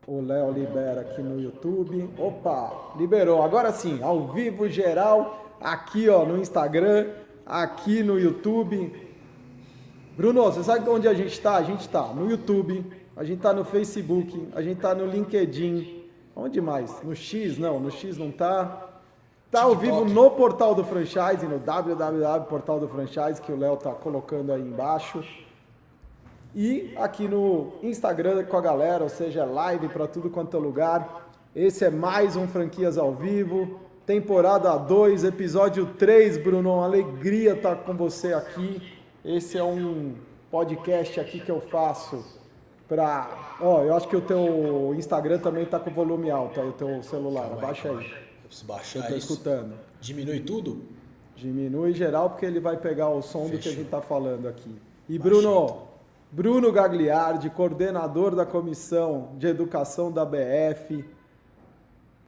O Léo libera aqui no YouTube. Opa, liberou. Agora sim, ao vivo geral, aqui ó, no Instagram, aqui no YouTube. Bruno, você sabe onde a gente está? A gente está no YouTube, a gente está no Facebook, a gente está no LinkedIn. Onde mais? No X? Não, no X não tá. Tá ao vivo TikTok. no portal do franchise, no www.portal do franchise, que o Léo tá colocando aí embaixo. E aqui no Instagram com a galera, ou seja, live para tudo quanto é lugar. Esse é mais um Franquias ao Vivo, temporada 2, episódio 3, Bruno. Uma alegria estar com você aqui. Esse é um podcast aqui que eu faço para... Ó, eu acho que o teu Instagram também tá com volume alto aí, o teu celular. Abaixa aí. Eu preciso Eu baixar tô isso. escutando. Diminui tudo? Diminui geral porque ele vai pegar o som do que a Fechou. gente tá falando aqui. E Baixei, Bruno, então. Bruno Gagliardi, coordenador da Comissão de Educação da BF.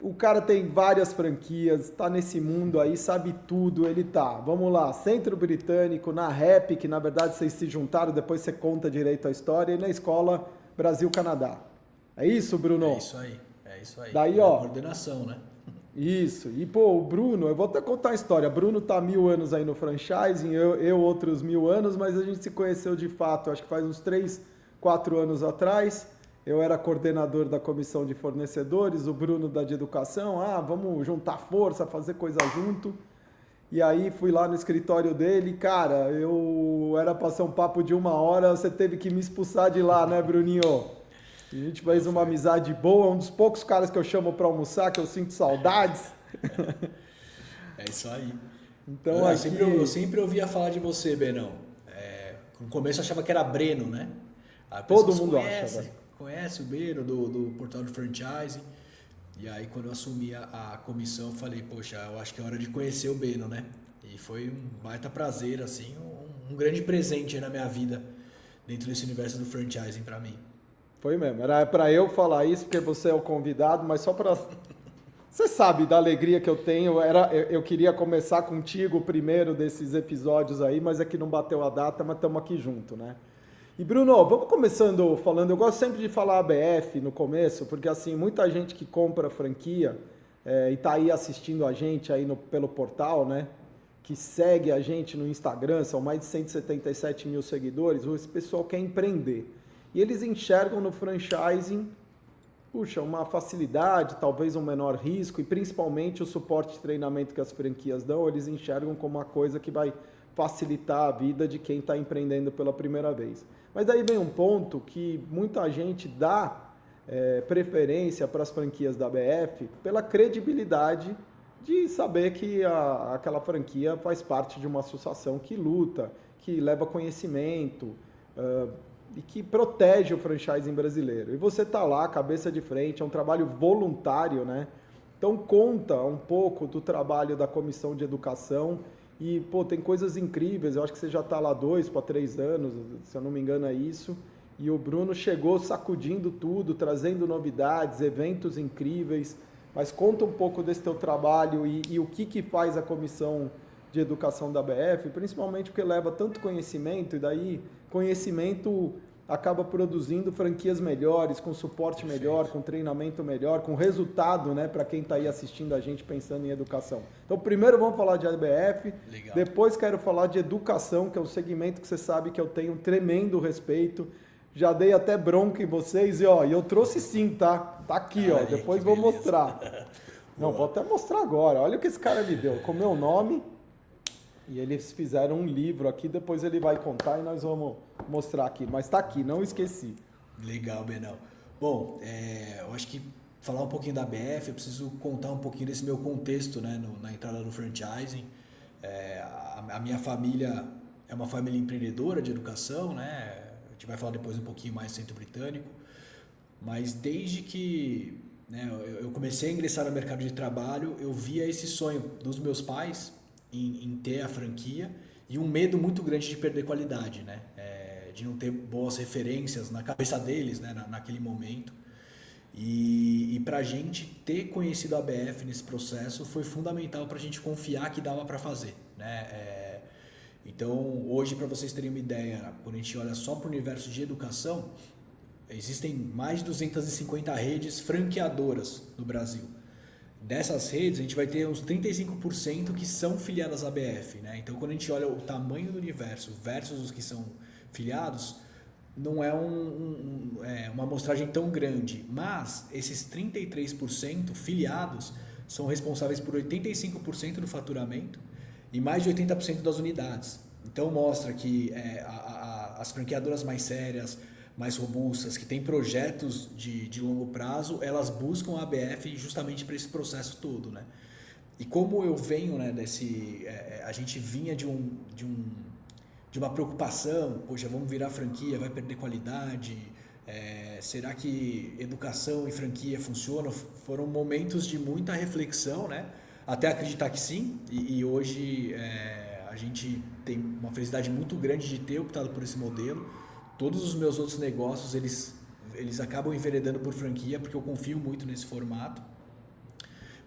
O cara tem várias franquias, tá nesse mundo aí, sabe tudo, ele tá. Vamos lá, Centro Britânico, na REP, que na verdade vocês se juntaram, depois você conta direito a história, e na Escola Brasil-Canadá. É isso, Bruno? É isso aí. É isso aí. Daí, Da ó. coordenação, né? Isso. E, pô, o Bruno, eu vou até contar a história. Bruno tá há 1000 anos aí no franchising, eu outros 1000 anos, mas a gente se conheceu de fato, acho que faz uns 3, 4 anos atrás. Eu era coordenador da comissão de fornecedores, o Bruno da de educação. Ah, vamos juntar força, fazer coisa junto. E aí fui lá no escritório dele, cara, eu era pra ser um papo de 1 hora, você teve que me expulsar de lá, né, Bruninho? A gente fez uma amizade boa, um dos poucos caras que eu chamo pra almoçar, que eu sinto saudades. É isso aí. Então eu, aqui... sempre ouvia falar de você, Benão. No começo eu achava que era Breno, né? Aí a Todo pessoa mundo conhece, acha, velho. conhece o Breno do portal do franchising. E aí quando eu assumi a comissão, eu falei, poxa, eu acho que é hora de conhecer o Beno, né? E foi um baita prazer, assim, um grande presente aí na minha vida, dentro desse universo do franchising pra mim. Foi mesmo, era pra eu falar isso, porque você é o convidado, mas só pra... Você sabe da alegria que eu tenho, eu queria começar contigo o primeiro desses episódios aí, mas é que não bateu a data, mas estamos aqui junto, né? E Bruno, vamos começando falando, eu gosto sempre de falar ABF no começo, porque assim, muita gente que compra franquia e tá aí assistindo a gente aí pelo portal, né? Que segue a gente no Instagram, são mais de 177 mil seguidores, esse pessoal quer empreender. E eles enxergam no franchising, puxa, uma facilidade, talvez um menor risco e principalmente o suporte e treinamento que as franquias dão, eles enxergam como uma coisa que vai facilitar a vida de quem está empreendendo pela primeira vez. Mas daí vem um ponto que muita gente dá preferência para as franquias da BF pela credibilidade de saber que aquela franquia faz parte de uma associação que luta, que leva conhecimento, e que protege o franchising brasileiro. E você está lá, cabeça de frente, é um trabalho voluntário, né? Então conta um pouco do trabalho da comissão de educação e, pô, tem coisas incríveis, eu acho que você já está lá 2 para 3 anos, se eu não me engano é isso, e o Bruno chegou sacudindo tudo, trazendo novidades, eventos incríveis, mas conta um pouco desse teu trabalho e o que faz a comissão de educação da BF, principalmente porque leva tanto conhecimento, e daí conhecimento acaba produzindo franquias melhores, com suporte melhor, com treinamento melhor, com resultado, né, para quem está aí assistindo a gente pensando em educação. Então, primeiro vamos falar de ABF, Legal. depois quero falar de educação, que é um segmento que você sabe que eu tenho um tremendo respeito. Já dei até bronca em vocês e ó, eu trouxe sim, tá? Tá aqui, ó, depois vou beleza. mostrar. Não, vou até mostrar agora. Olha o que esse cara me deu, com o meu nome. E eles fizeram um livro aqui, depois ele vai contar e nós vamos mostrar aqui. Mas tá aqui, não esqueci. Legal, Benão. Bom, eu acho que falar um pouquinho da BF, eu preciso contar um pouquinho desse meu contexto, né, na entrada no franchising. A minha família é uma família empreendedora de educação, né? A gente vai falar depois um pouquinho mais do Centro Britânico. Mas desde que, né, eu comecei a ingressar no mercado de trabalho, eu via esse sonho dos meus pais em ter a franquia e um medo muito grande de perder qualidade, né? De não ter boas referências na cabeça deles, né, naquele momento. E para a gente ter conhecido a BF nesse processo foi fundamental para a gente confiar que dava para fazer, né? Então, hoje, para vocês terem uma ideia, quando a gente olha só para o universo de educação, existem mais de 250 redes franqueadoras no Brasil. Dessas redes, a gente vai ter uns 35% que são filiadas à ABF, né? Então, quando a gente olha o tamanho do universo versus os que são filiados, não é uma amostragem tão grande. Mas esses 33% filiados são responsáveis por 85% do faturamento e mais de 80% das unidades. Então, mostra que as franqueadoras mais sérias, mais robustas, que têm projetos de longo prazo, elas buscam a ABF justamente para esse processo todo, né? E como eu venho, né, a gente vinha de uma preocupação, poxa, vamos virar franquia, vai perder qualidade, será que educação e franquia funcionam? Foram momentos de muita reflexão, né? Até acreditar que sim, e hoje a gente tem uma felicidade muito grande de ter optado por esse modelo. Todos os meus outros negócios, eles acabam enveredando por franquia, porque eu confio muito nesse formato.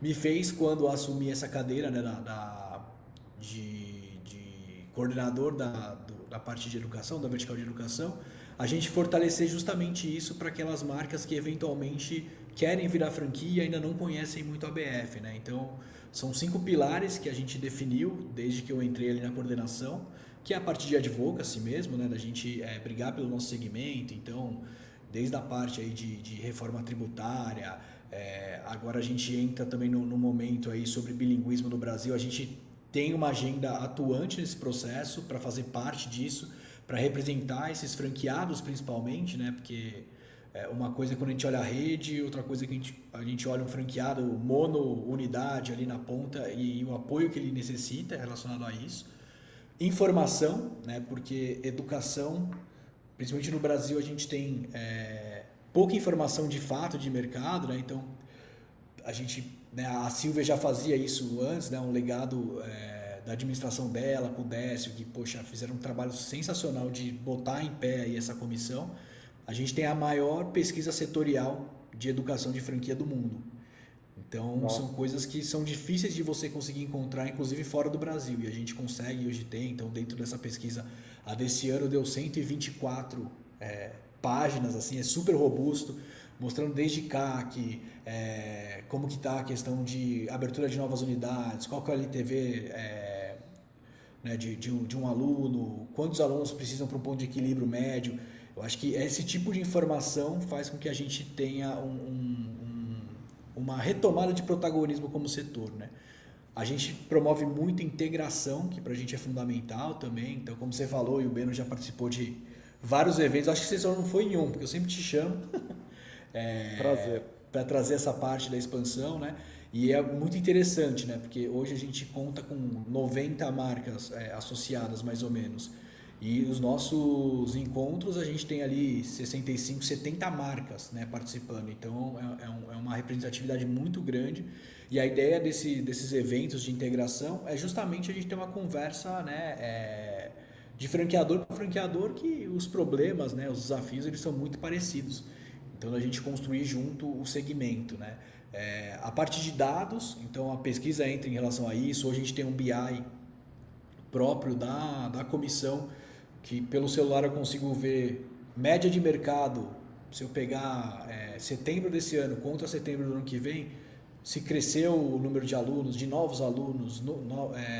Me fez, quando assumi essa cadeira, né, de coordenador da parte de educação, da vertical de educação, a gente fortalecer justamente isso para aquelas marcas que eventualmente querem virar franquia e ainda não conhecem muito a ABF, né? Então, são 5 pilares que a gente definiu desde que eu entrei ali na coordenação, que é a parte de advocacy mesmo, né? Da gente brigar pelo nosso segmento. Então, desde a parte aí de reforma tributária, agora a gente entra também no momento aí sobre bilinguismo no Brasil. A gente tem uma agenda atuante nesse processo para fazer parte disso, para representar esses franqueados principalmente, né? Porque uma coisa é quando a gente olha a rede, outra coisa é que a gente olha um franqueado mono-unidade ali na ponta e o apoio que ele necessita relacionado a isso. Informação, né? Porque educação, principalmente no Brasil, a gente tem pouca informação de fato de mercado, né? Então, a gente, né, a Silvia já fazia isso antes, né? Um legado da administração dela, com o Décio, que, poxa, fizeram um trabalho sensacional de botar em pé aí essa comissão. A gente tem a maior pesquisa setorial de educação de franquia do mundo. Então, são coisas que são difíceis de você conseguir encontrar, inclusive fora do Brasil. E a gente consegue hoje ter. Então, dentro dessa pesquisa, a desse ano deu 124 páginas, assim, é super robusto, mostrando desde CAC, como que está a questão de abertura de novas unidades, qual que é o LTV né, de um aluno, quantos alunos precisam para um ponto de equilíbrio médio. Eu acho que esse tipo de informação faz com que a gente tenha uma retomada de protagonismo como setor, né? A gente promove muito integração, que para a gente é fundamental também. Então, como você falou, e o Beno já participou de vários eventos, acho que você só não foi em um, porque eu sempre te chamo Prazer. para trazer essa parte da expansão, né? E é muito interessante, né? Porque hoje a gente conta com 90 marcas associadas, mais ou menos. E os nossos encontros, a gente tem ali 65, 70 marcas, né, participando. Então, é uma representatividade muito grande. E a ideia desses eventos de integração é justamente a gente ter uma conversa, né, de franqueador para franqueador, que os problemas, né, os desafios, eles são muito parecidos. Então, a gente construir junto o segmento, né? A parte de dados, então a pesquisa entra em relação a isso. Hoje a gente tem um BI próprio da comissão, que pelo celular eu consigo ver média de mercado. Se eu pegar setembro desse ano contra setembro do ano que vem, se cresceu o número de alunos, de novos alunos,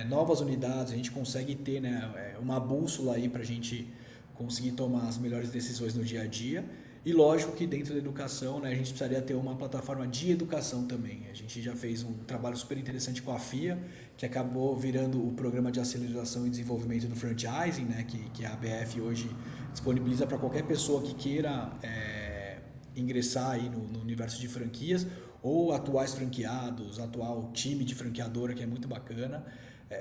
novas unidades, a gente consegue ter, né, uma bússola aí para a gente conseguir tomar as melhores decisões no dia a dia. E lógico que dentro da educação, né, a gente precisaria ter uma plataforma de educação também. A gente já fez um trabalho super interessante com a FIA, que acabou virando o Programa de Aceleração e Desenvolvimento do Franchising, né, que a ABF hoje disponibiliza para qualquer pessoa que queira ingressar aí no universo de franquias, ou atuais franqueados, atual time de franqueadora, que é muito bacana.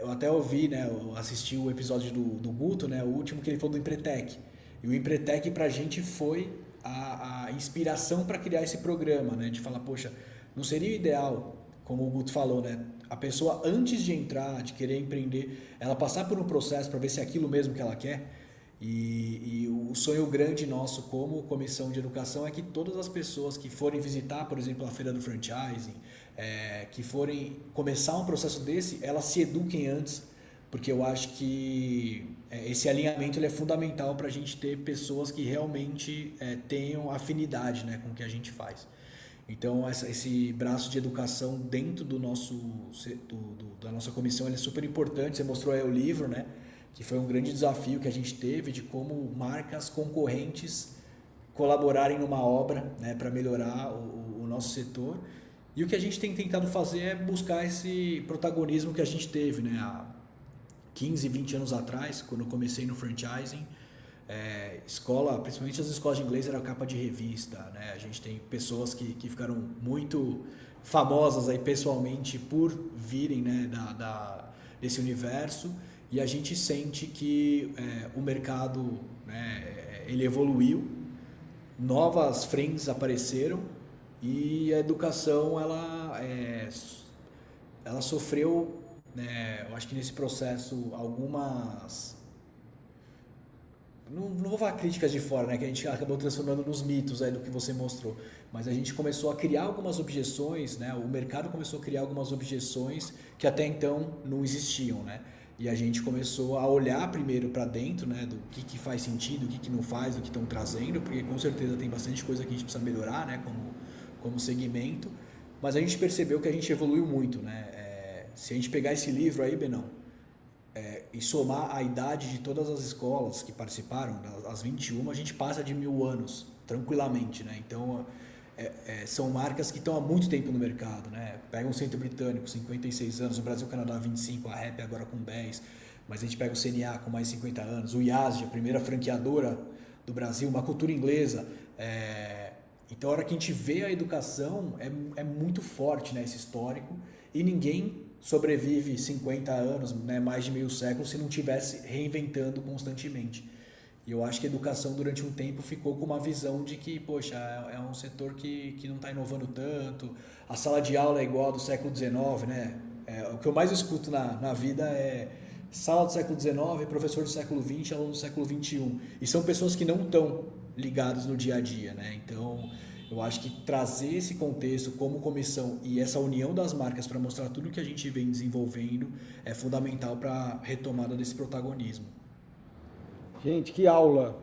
Eu até ouvi, né, eu assisti o episódio do Guto, né, o último, que ele falou do Empretec. E o Empretec para a gente foi a inspiração para criar esse programa, né? De falar, poxa, não seria ideal, como o Guto falou, né? A pessoa, antes de entrar, de querer empreender, ela passar por um processo para ver se é aquilo mesmo que ela quer. E o sonho grande nosso como comissão de educação é que todas as pessoas que forem visitar, por exemplo, a feira do franchising, que forem começar um processo desse, elas se eduquem antes porque eu acho que esse alinhamento ele é fundamental para a gente ter pessoas que realmente tenham afinidade, né, com o que a gente faz. Então, esse braço de educação dentro do da nossa comissão ele é super importante. Você mostrou aí o livro, né, que foi um grande desafio que a gente teve de como marcas concorrentes colaborarem numa obra, né, para melhorar o nosso setor. E o que a gente tem tentado fazer é buscar esse protagonismo que a gente teve, né, há 15, 20 anos atrás, quando eu comecei no franchising. Escola, principalmente as escolas de inglês, era capa de revista, né? A gente tem pessoas que ficaram muito famosas aí pessoalmente por virem, né, desse universo, e a gente sente que o mercado, né, ele evoluiu, novas frentes apareceram e a educação ela sofreu, né, eu acho que nesse processo algumas, não vou falar críticas de fora, né, que a gente acabou transformando nos mitos aí do que você mostrou, mas a gente começou a criar algumas objeções, né, o mercado começou a criar algumas objeções que até então não existiam, né, e a gente começou a olhar primeiro para dentro, né, do que faz sentido, o que não faz, do que estão trazendo, porque com certeza tem bastante coisa que a gente precisa melhorar, né, como segmento, mas a gente percebeu que a gente evoluiu muito, né, se a gente pegar esse livro aí, Benão, e somar a idade de todas as escolas que participaram, as 21, a gente passa de 1000 anos, tranquilamente, né? Então, são marcas que estão há muito tempo no mercado, né? Pega um Centro Britânico, 56 anos, o Brasil, Canadá, 25, a Rap agora com 10, mas a gente pega o CNA com mais 50 anos, o IASG, a primeira franqueadora do Brasil, uma cultura inglesa. Então, a hora que a gente vê a educação, é muito forte, né, esse histórico, e ninguém sobrevive 50 anos, né, mais de meio século, se não estivesse reinventando constantemente. E eu acho que a educação durante um tempo ficou com uma visão de que, poxa, é um setor que não está inovando tanto, a sala de aula é igual a do século XIX, né? O que eu mais escuto na vida é sala do século XIX, professor do século XX, aluno do século XXI. E são pessoas que não estão ligadas no dia a dia, né? Então, eu acho que trazer esse contexto como comissão e essa união das marcas para mostrar tudo que a gente vem desenvolvendo é fundamental para a retomada desse protagonismo. Gente, que aula!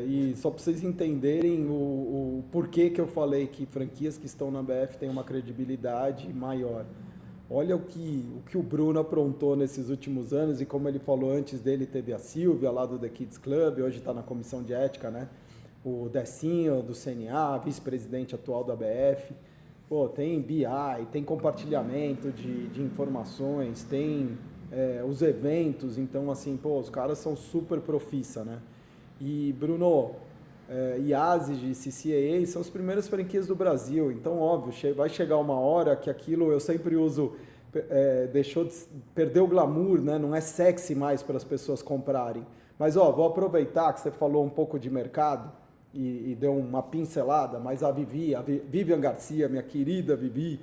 E só para vocês entenderem o porquê que eu falei que franquias que estão na BF têm uma credibilidade maior. Olha o que o Bruno aprontou nesses últimos anos, e como ele falou, antes dele teve a Silvia lá do The Kids Club, hoje está na comissão de ética, né? O Decinho do CNA, vice-presidente atual da BF. Pô, tem BI, tem compartilhamento de informações, tem os eventos, então assim, pô, os caras são super profissa, né? E Bruno, IASIG e CCAA são as primeiras franquias do Brasil, então óbvio, vai chegar uma hora que aquilo, eu sempre uso, deixou de perder o glamour, né? Não é sexy mais para as pessoas comprarem. Mas vou aproveitar que você falou um pouco de mercado e deu uma pincelada, mas a Vivian Garcia, minha querida Vivi,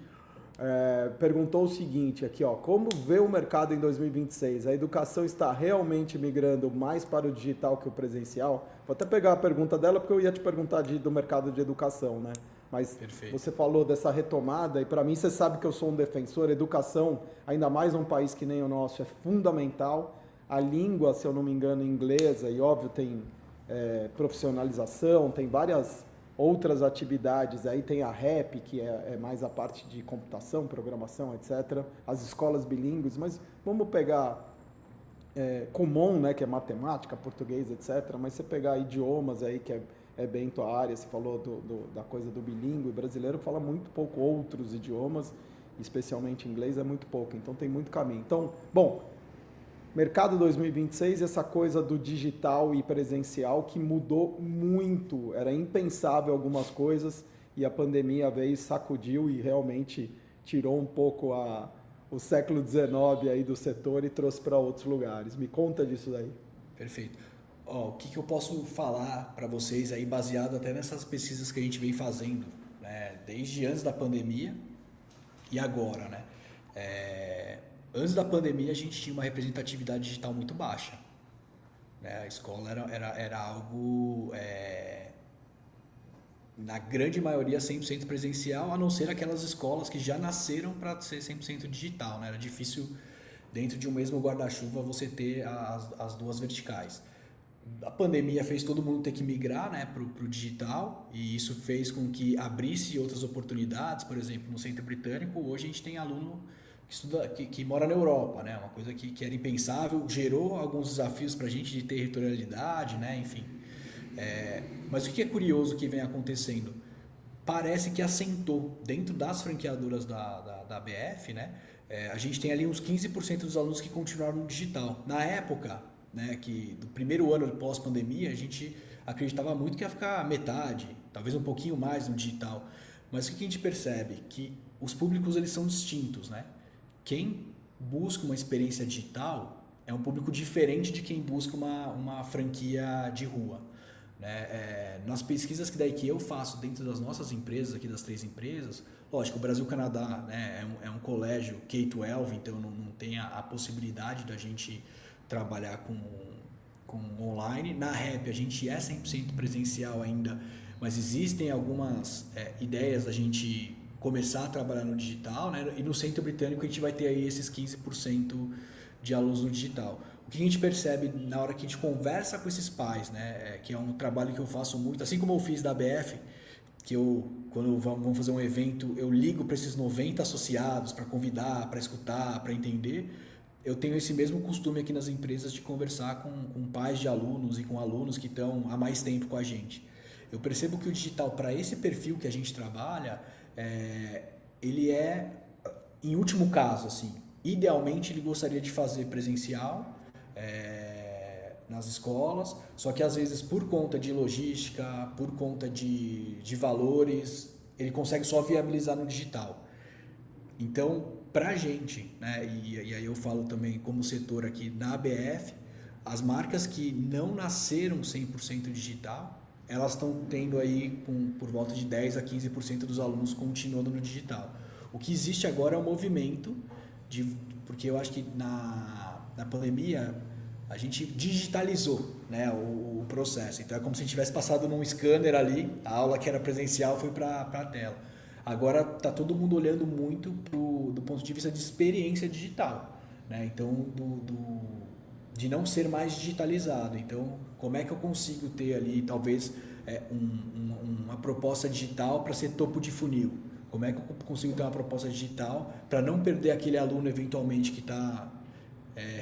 perguntou o seguinte aqui, como vê o mercado em 2026? A educação está realmente migrando mais para o digital que o presencial? Vou até pegar a pergunta dela, porque eu ia te perguntar do mercado de educação, né? Mas perfeito. Você falou dessa retomada, e para mim, você sabe que eu sou um defensor. Educação, ainda mais num país que nem o nosso, é fundamental. A língua, se eu não me engano, inglesa, e óbvio tem profissionalização, tem várias outras atividades, aí tem a REP, que é mais a parte de computação, programação, etc. As escolas bilíngues, mas vamos pegar Kumon, né, que é matemática, português, etc. Mas você pegar idiomas aí, que é bem tua área, você falou da coisa do bilíngue, o brasileiro fala muito pouco outros idiomas, especialmente inglês, é muito pouco, então tem muito caminho. Então, bom, mercado 2026, essa coisa do digital e presencial que mudou muito, era impensável algumas coisas, e a pandemia veio e sacudiu e realmente tirou um pouco o século XIX aí do setor e trouxe para outros lugares. Me conta disso daí. Perfeito. O que eu posso falar para vocês aí, baseado até nessas pesquisas que a gente vem fazendo, né, desde antes da pandemia e agora, né? Antes da pandemia, a gente tinha uma representatividade digital muito baixa, né? A escola era algo, na grande maioria, 100% presencial, a não ser aquelas escolas que já nasceram para ser 100% digital, né? Era difícil dentro de um mesmo guarda-chuva você ter as duas verticais. A pandemia fez todo mundo ter que migrar, né, para o digital, e isso fez com que abrisse outras oportunidades. Por exemplo, no Centro Britânico, hoje a gente tem aluno que mora na Europa, né, uma coisa que era impensável, gerou alguns desafios para a gente de territorialidade, né, enfim. Mas o que é curioso que vem acontecendo? Parece que assentou dentro das franqueadoras da BF, né, a gente tem ali uns 15% dos alunos que continuaram no digital. Na época, né, que do primeiro ano pós-pandemia, a gente acreditava muito que ia ficar metade, talvez um pouquinho mais no digital. Mas o que a gente percebe? Que os públicos eles são distintos, né? Quem busca uma experiência digital é um público diferente de quem busca uma franquia de rua, né? Nas pesquisas que eu faço dentro das nossas empresas, aqui das 3 empresas, lógico, o Brasil-Canadá, né, é um colégio K-12, então não tem a possibilidade da gente trabalhar com online. Na REP a gente é 100% presencial ainda, mas existem algumas ideias da gente começar a trabalhar no digital, né? E no Centro Britânico a gente vai ter aí esses 15% de alunos no digital. O que a gente percebe na hora que a gente conversa com esses pais, né, que é um trabalho que eu faço muito, assim como eu fiz da BF, que quando vamos fazer um evento, eu ligo para esses 90 associados para convidar, para escutar, para entender. Eu tenho esse mesmo costume aqui nas empresas de conversar com pais de alunos e com alunos que estão há mais tempo com a gente. Eu percebo que o digital, para esse perfil que a gente trabalha, ele em último caso, assim, idealmente ele gostaria de fazer presencial nas escolas, só que às vezes por conta de logística, por conta de valores, ele consegue só viabilizar no digital. Então, para a gente, né, e aí eu falo também como setor aqui na ABF, as marcas que não nasceram 100% digital, elas estão tendo aí por volta de 10 a 15% dos alunos continuando no digital. O que existe agora é um movimento, porque eu acho que na pandemia a gente digitalizou, né, o processo. Então é como se a gente tivesse passado num scanner ali, a aula que era presencial foi para a tela. Agora está todo mundo olhando muito do ponto de vista de experiência digital, né? Então, de não ser mais digitalizado. Então, como é que eu consigo ter ali, talvez, uma proposta digital para ser topo de funil? Como é que eu consigo ter uma proposta digital para não perder aquele aluno, eventualmente, que está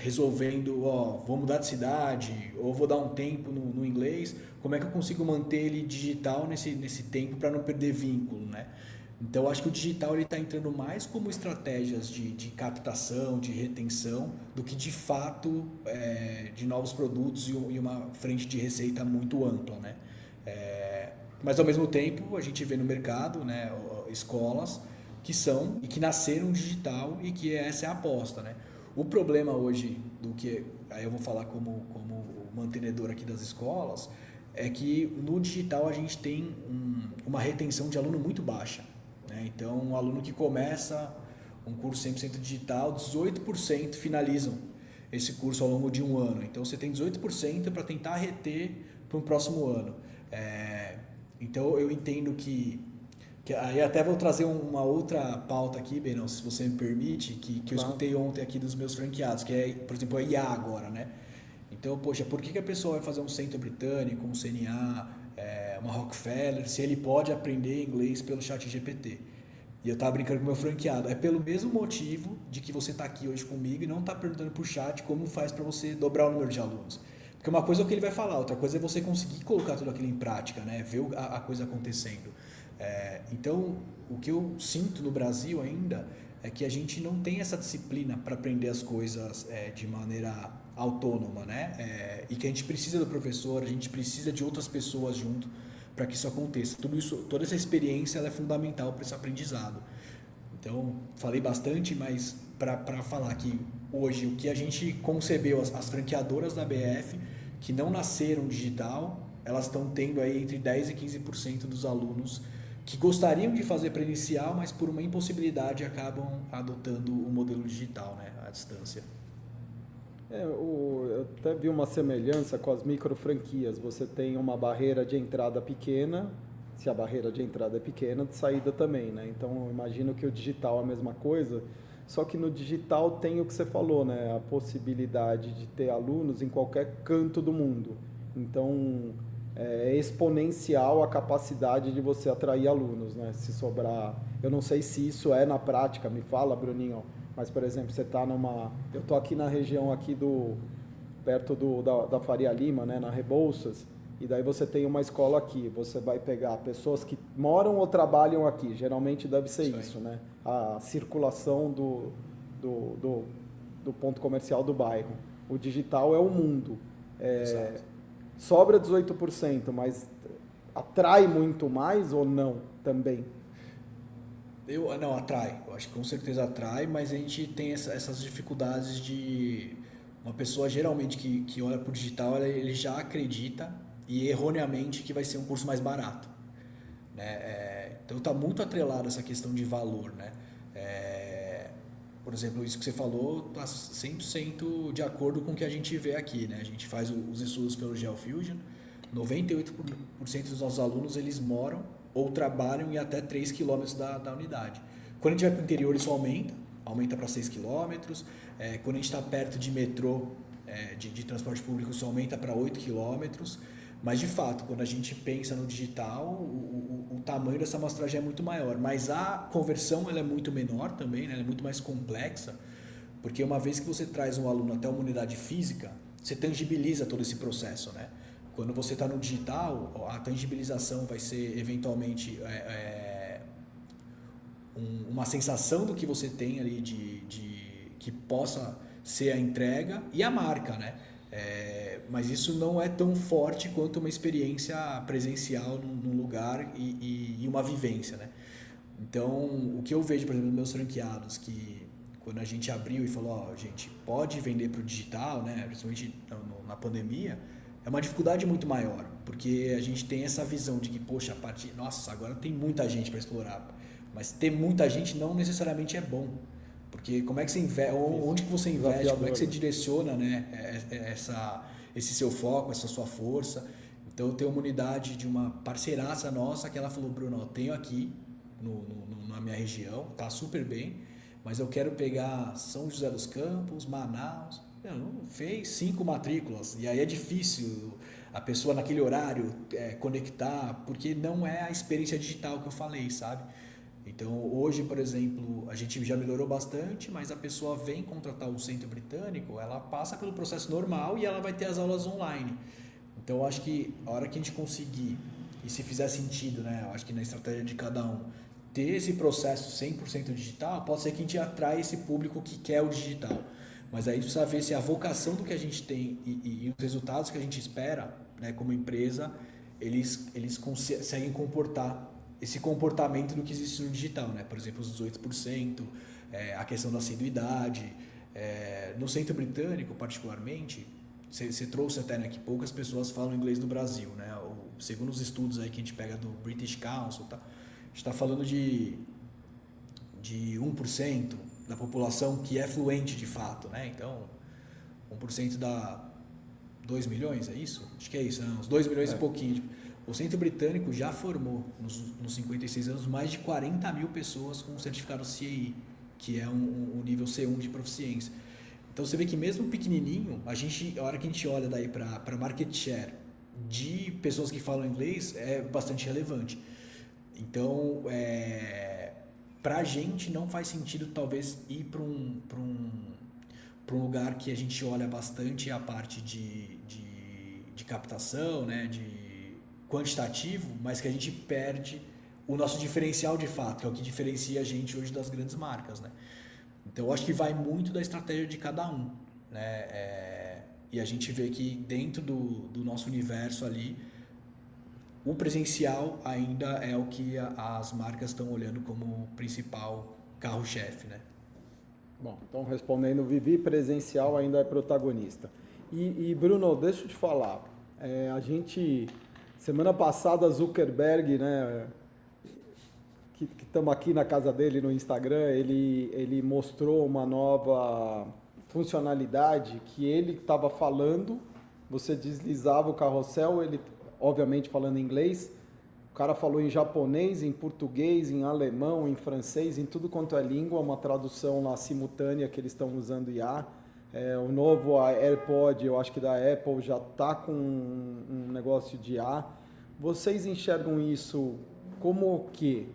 resolvendo, vou mudar de cidade, ou vou dar um tempo no inglês? Como é que eu consigo manter ele digital nesse tempo para não perder vínculo, né? Então, eu acho que o digital está entrando mais como estratégias de captação, de retenção, do que de fato de novos produtos e uma frente de receita muito ampla, né? Mas, ao mesmo tempo, a gente vê no mercado, né, escolas que são e que nasceram digital e que essa é a aposta, né? O problema hoje, aí eu vou falar como mantenedor aqui das escolas, é que no digital a gente tem uma retenção de aluno muito baixa. Então, um aluno que começa um curso 100% digital, 18% finalizam esse curso ao longo de um ano. Então, você tem 18% para tentar reter para o próximo ano. Então, eu entendo que aí até vou trazer uma outra pauta aqui, Benão, se você me permite, que eu escutei ontem aqui dos meus franqueados, que é, por exemplo, a IA agora, né? Então, poxa, por que a pessoa vai fazer um Centro Britânico, um CNA, uma Rockefeller, se ele pode aprender inglês pelo chat GPT? E eu tava brincando com o meu franqueado. É pelo mesmo motivo de que você está aqui hoje comigo e não está perguntando pro chat como faz para você dobrar o número de alunos. Porque uma coisa é o que ele vai falar, outra coisa é você conseguir colocar tudo aquilo em prática, né? Ver a coisa acontecendo. Então, o que eu sinto no Brasil ainda é que a gente não tem essa disciplina para aprender as coisas de maneira autônoma, né? E que a gente precisa do professor, a gente precisa de outras pessoas junto para que isso aconteça. Toda essa experiência ela é fundamental para esse aprendizado. Então, falei bastante, mas para falar que hoje o que a gente concebeu, as franqueadoras da BF, que não nasceram digital, elas estão tendo aí entre 10% e 15% dos alunos que gostariam de fazer presencial, mas por uma impossibilidade acabam adotando o modelo digital, né, à distância. Eu até vi uma semelhança com as micro franquias. Você tem uma barreira de entrada pequena, se a barreira de entrada é pequena, de saída também, né? Então, eu imagino que o digital é a mesma coisa. Só que no digital tem o que você falou, né? A possibilidade de ter alunos em qualquer canto do mundo. Então, é exponencial a capacidade de você atrair alunos, né? Se sobrar... Eu não sei se isso é na prática, me fala, Bruninho. Mas, por exemplo, você está numa... Eu estou aqui na região aqui perto da Faria Lima, né? Na Rebouças. E daí você tem uma escola aqui, você vai pegar pessoas que moram ou trabalham aqui, geralmente deve ser isso, né? A circulação do ponto comercial do bairro. O digital é o mundo. Sobra 18%, mas atrai muito mais ou não também? Não, atrai. Eu acho que com certeza atrai, mas a gente tem essas dificuldades de... Uma pessoa geralmente que olha para o digital, ele já acredita e erroneamente que vai ser um curso mais barato, né? Então está muito atrelado essa questão de valor, né? Por exemplo, isso que você falou está 100% de acordo com o que a gente vê aqui, né? A gente faz os estudos pelo GeoFusion, 98% dos nossos alunos eles moram ou trabalham em até 3 quilômetros da unidade. Quando a gente vai para o interior isso aumenta para 6 quilômetros. Quando a gente está perto de metrô, de transporte público, isso aumenta para 8 quilômetros. Mas, de fato, quando a gente pensa no digital, o tamanho dessa amostragem é muito maior. Mas a conversão ela é muito menor também, né? Ela é muito mais complexa, porque uma vez que você traz um aluno até uma unidade física, você tangibiliza todo esse processo, né? Quando você está no digital, a tangibilização vai ser, eventualmente, uma sensação do que você tem ali que possa ser a entrega e a marca, né? Mas isso não é tão forte quanto uma experiência presencial num lugar e uma vivência, né? Então, o que eu vejo, por exemplo, nos meus franqueados, que quando a gente abriu e falou, gente, pode vender para o digital, né? Principalmente na pandemia, é uma dificuldade muito maior, porque a gente tem essa visão de que, poxa, nossa, agora tem muita gente para explorar, mas ter muita gente não necessariamente é bom. Porque como é que você investe, onde que você investe, como é que você direciona, né, esse seu foco, essa sua força. Então eu tenho uma unidade de uma parceiraça nossa que ela falou, Bruno, eu tenho aqui na minha região, tá super bem, mas eu quero pegar São José dos Campos, Manaus. Fez 5 matrículas e aí é difícil a pessoa naquele horário conectar, porque não é a experiência digital que eu falei, sabe? Então, hoje, por exemplo, a gente já melhorou bastante, mas a pessoa vem contratar o Centro Britânico, ela passa pelo processo normal e ela vai ter as aulas online. Então, eu acho que a hora que a gente conseguir, e se fizer sentido, né, eu acho que na estratégia de cada um, ter esse processo 100% digital, pode ser que a gente atraia esse público que quer o digital. Mas aí a gente precisa ver se a vocação do que a gente tem e os resultados que a gente espera, né, como empresa, eles conseguem comportar esse comportamento do que existe no digital, né? Por exemplo, os 18%, a questão da assiduidade. No Centro Britânico, particularmente, você trouxe até, né, que poucas pessoas falam inglês no Brasil, né? Segundo os estudos aí que a gente pega do British Council, tá? A gente está falando de 1% da população que é fluente de fato, né? Então, 1% dá 2 milhões, é isso? Acho que é isso, né? Uns 2 milhões e pouquinho. O Centro Britânico já formou, nos 56 anos, mais de 40 mil pessoas com o certificado CAI, que é um nível C1 de proficiência. Então, você vê que mesmo pequenininho, a hora que a gente olha daí para market share de pessoas que falam inglês, é bastante relevante. Então, para a gente não faz sentido, talvez, ir para um lugar que a gente olha bastante a parte de captação, né, de quantitativo, mas que a gente perde o nosso diferencial de fato, que é o que diferencia a gente hoje das grandes marcas, né? Então, eu acho que vai muito da estratégia de cada um, né? E a gente vê que dentro do nosso universo ali, o presencial ainda é o que as marcas estão olhando como principal carro-chefe, né? Bom, então respondendo, Vivi, presencial ainda é protagonista. E Bruno, deixa eu te falar, a gente... Semana passada, Zuckerberg, né, que estamos aqui na casa dele no Instagram, ele mostrou uma nova funcionalidade que ele estava falando, você deslizava o carrossel, ele obviamente falando inglês, O cara falou em japonês, em português, em alemão, em francês, em tudo quanto é língua, uma tradução lá simultânea que eles estão usando IA. O novo AirPod, eu acho que da Apple, já está com um negócio de IA. Vocês enxergam isso como o quê?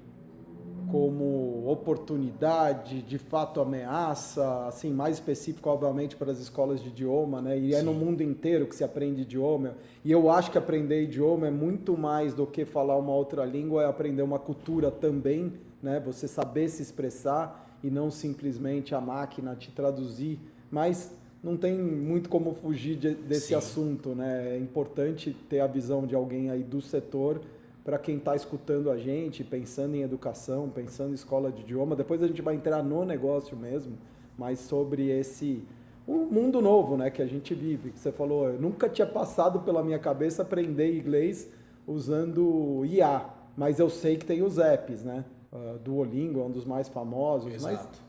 Como oportunidade, de fato ameaça, assim, mais específico, obviamente, para as escolas de idioma, né? E é no mundo inteiro que se aprende idioma. E eu acho que aprender idioma é muito mais do que falar uma outra língua, é aprender uma cultura também, né? Você saber se expressar e não simplesmente a máquina te traduzir. Mas não tem muito como fugir desse assunto, né? É importante ter a visão de alguém aí do setor para quem está escutando a gente, pensando em educação, pensando em escola de idioma. Depois a gente vai entrar no negócio mesmo, mas sobre um mundo novo, né, que a gente vive. Que você falou, eu nunca tinha passado pela minha cabeça aprender inglês usando IA, mas eu sei que tem os apps, né? Duolingo é um dos mais famosos. Exato.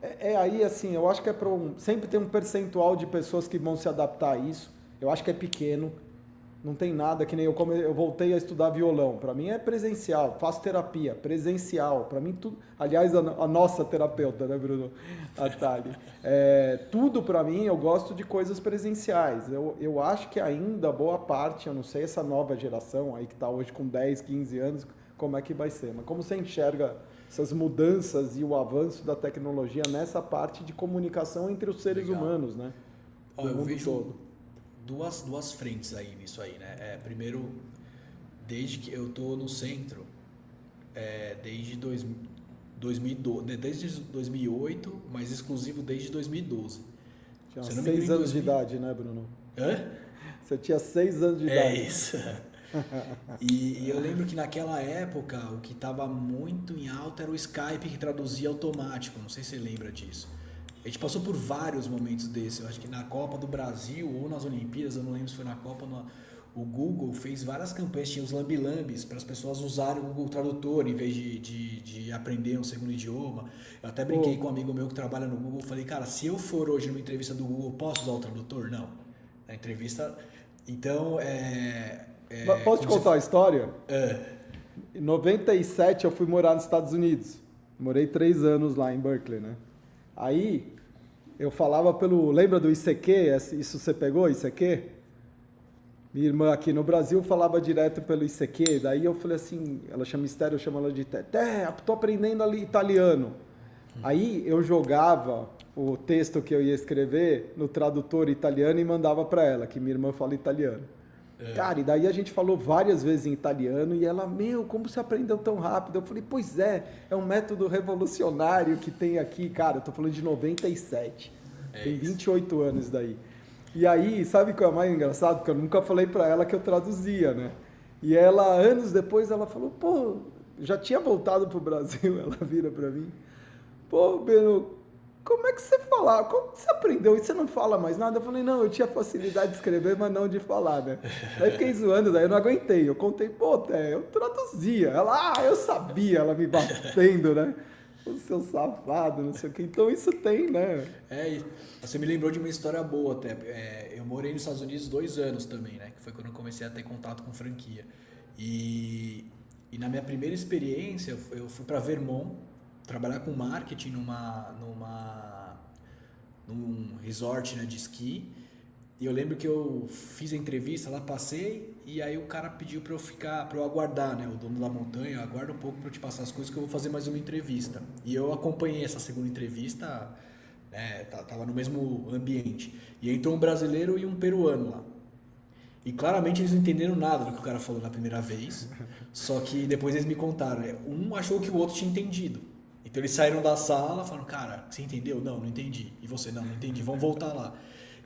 Mas aí, assim, eu acho que sempre tem um percentual de pessoas que vão se adaptar a isso. Eu acho que é pequeno. Não tem nada que nem eu voltei a estudar violão. Para mim é presencial, faço terapia, presencial. Para mim tudo. Aliás, a nossa terapeuta, né, Bruno? A Thali. Tudo para mim eu gosto de coisas presenciais. Eu acho que ainda boa parte, eu não sei essa nova geração aí que está hoje com 10, 15 anos, como é que vai ser. Mas como você enxerga essas mudanças e o avanço da tecnologia nessa parte de comunicação entre os seres humanos, né? Eu vejo duas frentes aí nisso aí, né? Primeiro, desde que eu tô no centro, desde 2008, mas exclusivo desde 2012. Tinha 6 anos de idade, né, Bruno? Hã? Você tinha 6 anos de idade. É isso. E eu lembro que naquela época o que estava muito em alta era o Skype que traduzia automático. Não sei se você lembra disso. A gente passou por vários momentos desses. Eu acho que na Copa do Brasil ou nas Olimpíadas, eu não lembro se foi na Copa, o Google fez várias campanhas, tinha os lambi-lambis para as pessoas usarem o Google Tradutor em vez de aprender um segundo idioma. Eu até brinquei com um amigo meu que trabalha no Google, falei, cara, se eu for hoje numa entrevista do Google, posso usar o tradutor? Não. Na entrevista... Então, Posso te contar a história? Em 97 eu fui morar nos Estados Unidos. Morei 3 anos lá em Berkeley, né? Aí eu falava lembra do ICQ? Isso você pegou, ICQ? Minha irmã aqui no Brasil falava direto pelo ICQ. Daí eu falei assim, ela chama Estéreo, eu chamo ela de Té, tô aprendendo ali italiano. Aí eu jogava o texto que eu ia escrever no tradutor italiano e mandava para ela, que minha irmã fala italiano. Cara, e daí a gente falou várias vezes em italiano e ela, como você aprendeu tão rápido? Eu falei, pois é um método revolucionário que tem aqui, cara, eu tô falando de 97, tem 28 anos daí. E aí, sabe o que é mais engraçado? Porque eu nunca falei pra ela que eu traduzia, né? E ela, anos depois, ela falou, já tinha voltado pro Brasil, ela vira pra mim, Beno, como é que você fala? Como você aprendeu? E você não fala mais nada? Eu falei, não, eu tinha facilidade de escrever, mas não de falar, né? Daí fiquei zoando, daí eu não aguentei. Eu contei, eu traduzia. Ela, eu sabia, ela me batendo, né? O seu safado, não sei o que. Então isso tem, né? Você me lembrou de uma história boa até. Eu morei nos Estados Unidos 2 anos também, né? Que foi quando eu comecei a ter contato com franquia. E na minha primeira experiência, eu fui para Vermont, trabalhar com marketing num resort, né, de esqui. E eu lembro que eu fiz a entrevista lá, passei, e aí o cara pediu para eu aguardar, né, o dono da montanha, aguarda um pouco para eu te passar as coisas que eu vou fazer mais uma entrevista. E eu acompanhei essa segunda entrevista, né, tava no mesmo ambiente. E entrou um brasileiro e um peruano lá. E claramente eles não entenderam nada do que o cara falou na primeira vez, só que depois eles me contaram, um achou que o outro tinha entendido. Então eles saíram da sala falando, cara, você entendeu? Não entendi. E você? Não entendi. Vamos voltar lá.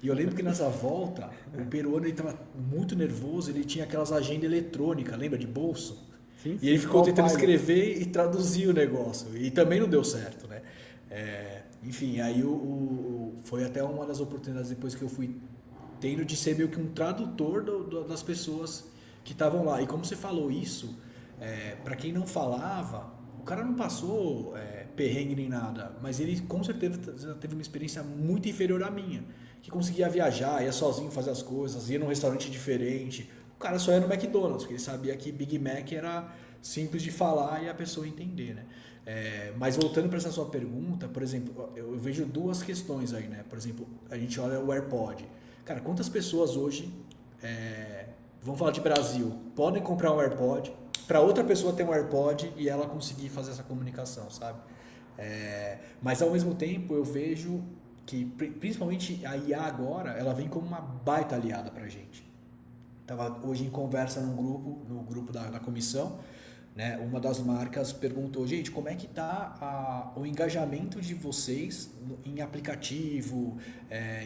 E eu lembro que nessa volta, o peruano estava muito nervoso, ele tinha aquelas agendas eletrônicas, lembra, de bolso? Sim, e ele ficou tentando escrever e traduzir o negócio. E também não deu certo, né? Enfim, aí foi até uma das oportunidades depois que eu fui tendo de ser meio que um tradutor das pessoas que estavam lá. E como você falou isso, para quem não falava, o cara não passou perrengue nem nada, mas ele com certeza teve uma experiência muito inferior à minha, que conseguia viajar, ia sozinho fazer as coisas, ia num restaurante diferente, cara só ia no McDonald's, porque ele sabia que Big Mac era simples de falar e a pessoa entender, né? Mas voltando para essa sua pergunta, por exemplo, eu vejo duas questões aí, né? Por exemplo, a gente olha o AirPod. Cara, quantas pessoas hoje, vamos falar de Brasil, podem comprar um AirPod para outra pessoa ter um AirPod e ela conseguir fazer essa comunicação, sabe? Mas ao mesmo tempo eu vejo que principalmente a IA agora, ela vem como uma baita aliada pra gente. Tava hoje em conversa no grupo da comissão, né? Uma das marcas perguntou, gente, como é que tá o engajamento de vocês em aplicativo,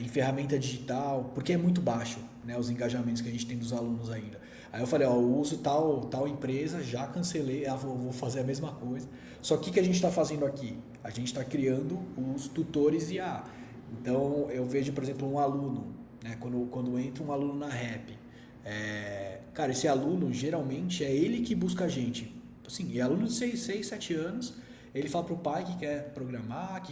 em ferramenta digital, porque é muito baixo, né, os engajamentos que a gente tem dos alunos ainda. Aí eu falei, ó, eu uso tal empresa, já cancelei, vou fazer a mesma coisa. Só que o que a gente está fazendo aqui? A gente está criando os tutores IA. Então eu vejo, por exemplo, um aluno, né, quando entra um aluno na Rap, cara, esse aluno geralmente é ele que busca a gente. Assim, é aluno de 6, 7 anos, ele fala pro pai que quer programar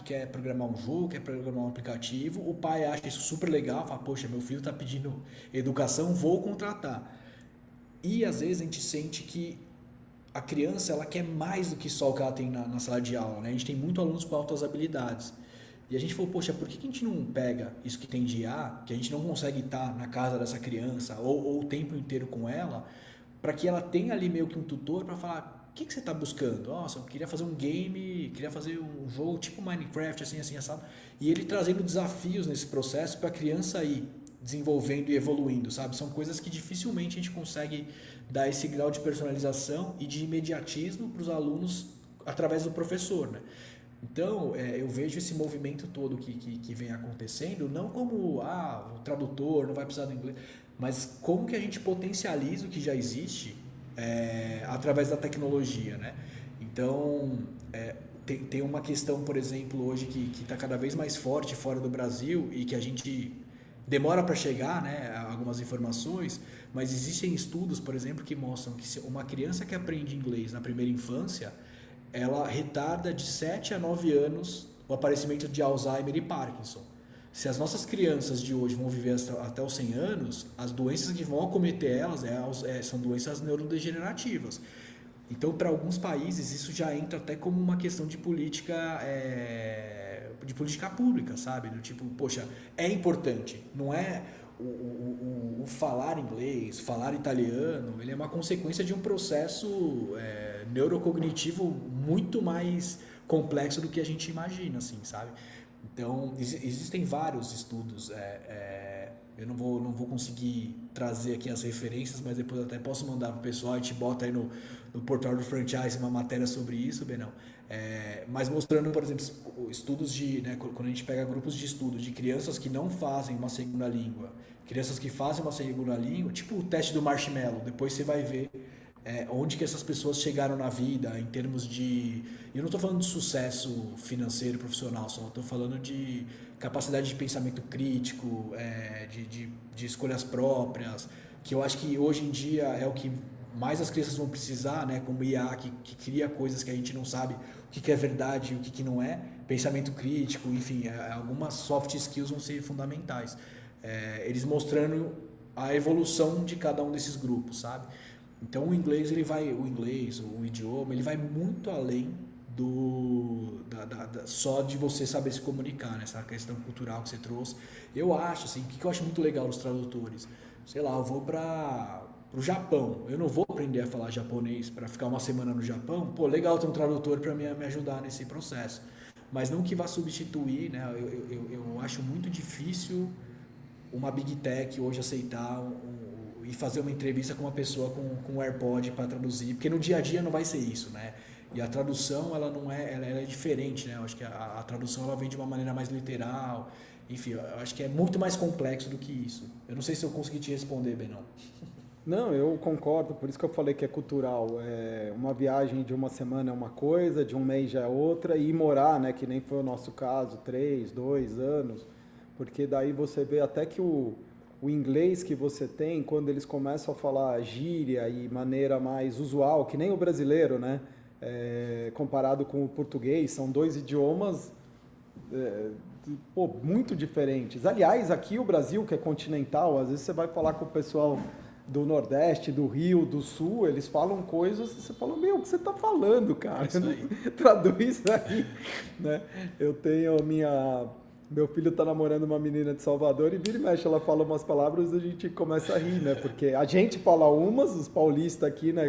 um jogo, quer programar um aplicativo, o pai acha isso super legal, fala, poxa, meu filho está pedindo educação, vou contratar. E às vezes a gente sente que a criança ela quer mais do que só o que ela tem na sala de aula, né? A gente tem muitos alunos com altas habilidades. E a gente falou, poxa, por que a gente não pega isso que tem de IA, que a gente não consegue estar na casa dessa criança ou o tempo inteiro com ela, para que ela tenha ali meio que um tutor para falar, o que você está buscando? Nossa, eu queria fazer um game, queria fazer um jogo tipo Minecraft, assim, assado. E ele trazendo desafios nesse processo para a criança ir desenvolvendo e evoluindo, sabe? São coisas que dificilmente a gente consegue dar esse grau de personalização e de imediatismo para os alunos através do professor, né? Então, eu vejo esse movimento todo que vem acontecendo, não como, o tradutor não vai precisar do inglês, mas como que a gente potencializa o que já existe através da tecnologia, né? Então, tem uma questão, por exemplo, hoje que está cada vez mais forte fora do Brasil e que a gente demora para chegar, né, algumas informações, mas existem estudos, por exemplo, que mostram que se uma criança que aprende inglês na primeira infância, ela retarda de 7 a 9 anos o aparecimento de Alzheimer e Parkinson. Se as nossas crianças de hoje vão viver até os 100 anos, as doenças que vão acometer elas são doenças neurodegenerativas. Então, para alguns países, isso já entra até como uma questão de política pública, sabe? Do tipo, poxa, é importante, não é o falar inglês, falar italiano, ele é uma consequência de um processo neurocognitivo muito mais complexo do que a gente imagina, assim, sabe? Então, existem vários estudos, eu não vou conseguir trazer aqui as referências, mas depois eu até posso mandar para o pessoal, a gente bota aí no portal do franchise uma matéria sobre isso, Benão. Mas mostrando, por exemplo, estudos né, quando a gente pega grupos de estudo de crianças que não fazem uma segunda língua, crianças que fazem uma segunda língua, tipo o teste do marshmallow, depois você vai ver onde que essas pessoas chegaram na vida em termos de... Eu não estou falando de sucesso financeiro, profissional, só estou falando de capacidade de pensamento crítico, de escolhas próprias, que eu acho que hoje em dia é o que mais as crianças vão precisar, né, como IA, que cria coisas que a gente não sabe o que é verdade e o que não é, pensamento crítico, enfim, algumas soft skills vão ser fundamentais. Eles mostrando a evolução de cada um desses grupos, sabe? Então o inglês, o idioma, ele vai muito além só de você saber se comunicar, né? Essa questão cultural que você trouxe. Eu acho, assim, o que eu acho muito legal nos tradutores? Sei lá, eu vou para o Japão, eu não vou aprender a falar japonês para ficar uma semana no Japão. Pô, legal ter um tradutor para me ajudar nesse processo, mas não que vá substituir, né? Eu acho muito difícil uma Big Tech hoje aceitar e fazer uma entrevista com uma pessoa com um AirPod para traduzir, porque no dia a dia não vai ser isso, né? E a tradução, ela não ela é diferente, né? Eu acho que a tradução ela vem de uma maneira mais literal, enfim, eu acho que é muito mais complexo do que isso. Eu não sei se eu consegui te responder, Benão. Não, eu concordo, por isso que eu falei que é cultural. Uma viagem de uma semana é uma coisa, de um mês já é outra, e morar, né, que nem foi o nosso caso, 3, 2 anos, porque daí você vê até que o inglês que você tem, quando eles começam a falar gíria e maneira mais usual, que nem o brasileiro, né, comparado com o português, são dois idiomas muito diferentes. Aliás, aqui o Brasil, que é continental, às vezes você vai falar com o pessoal do Nordeste, do Rio, do Sul, eles falam coisas e você fala, meu, o que você está falando, cara? Traduz aí, né? Eu tenho meu filho está namorando uma menina de Salvador e vira e mexe, ela fala umas palavras e a gente começa a rir, né? Porque a gente fala umas, os paulistas aqui, né?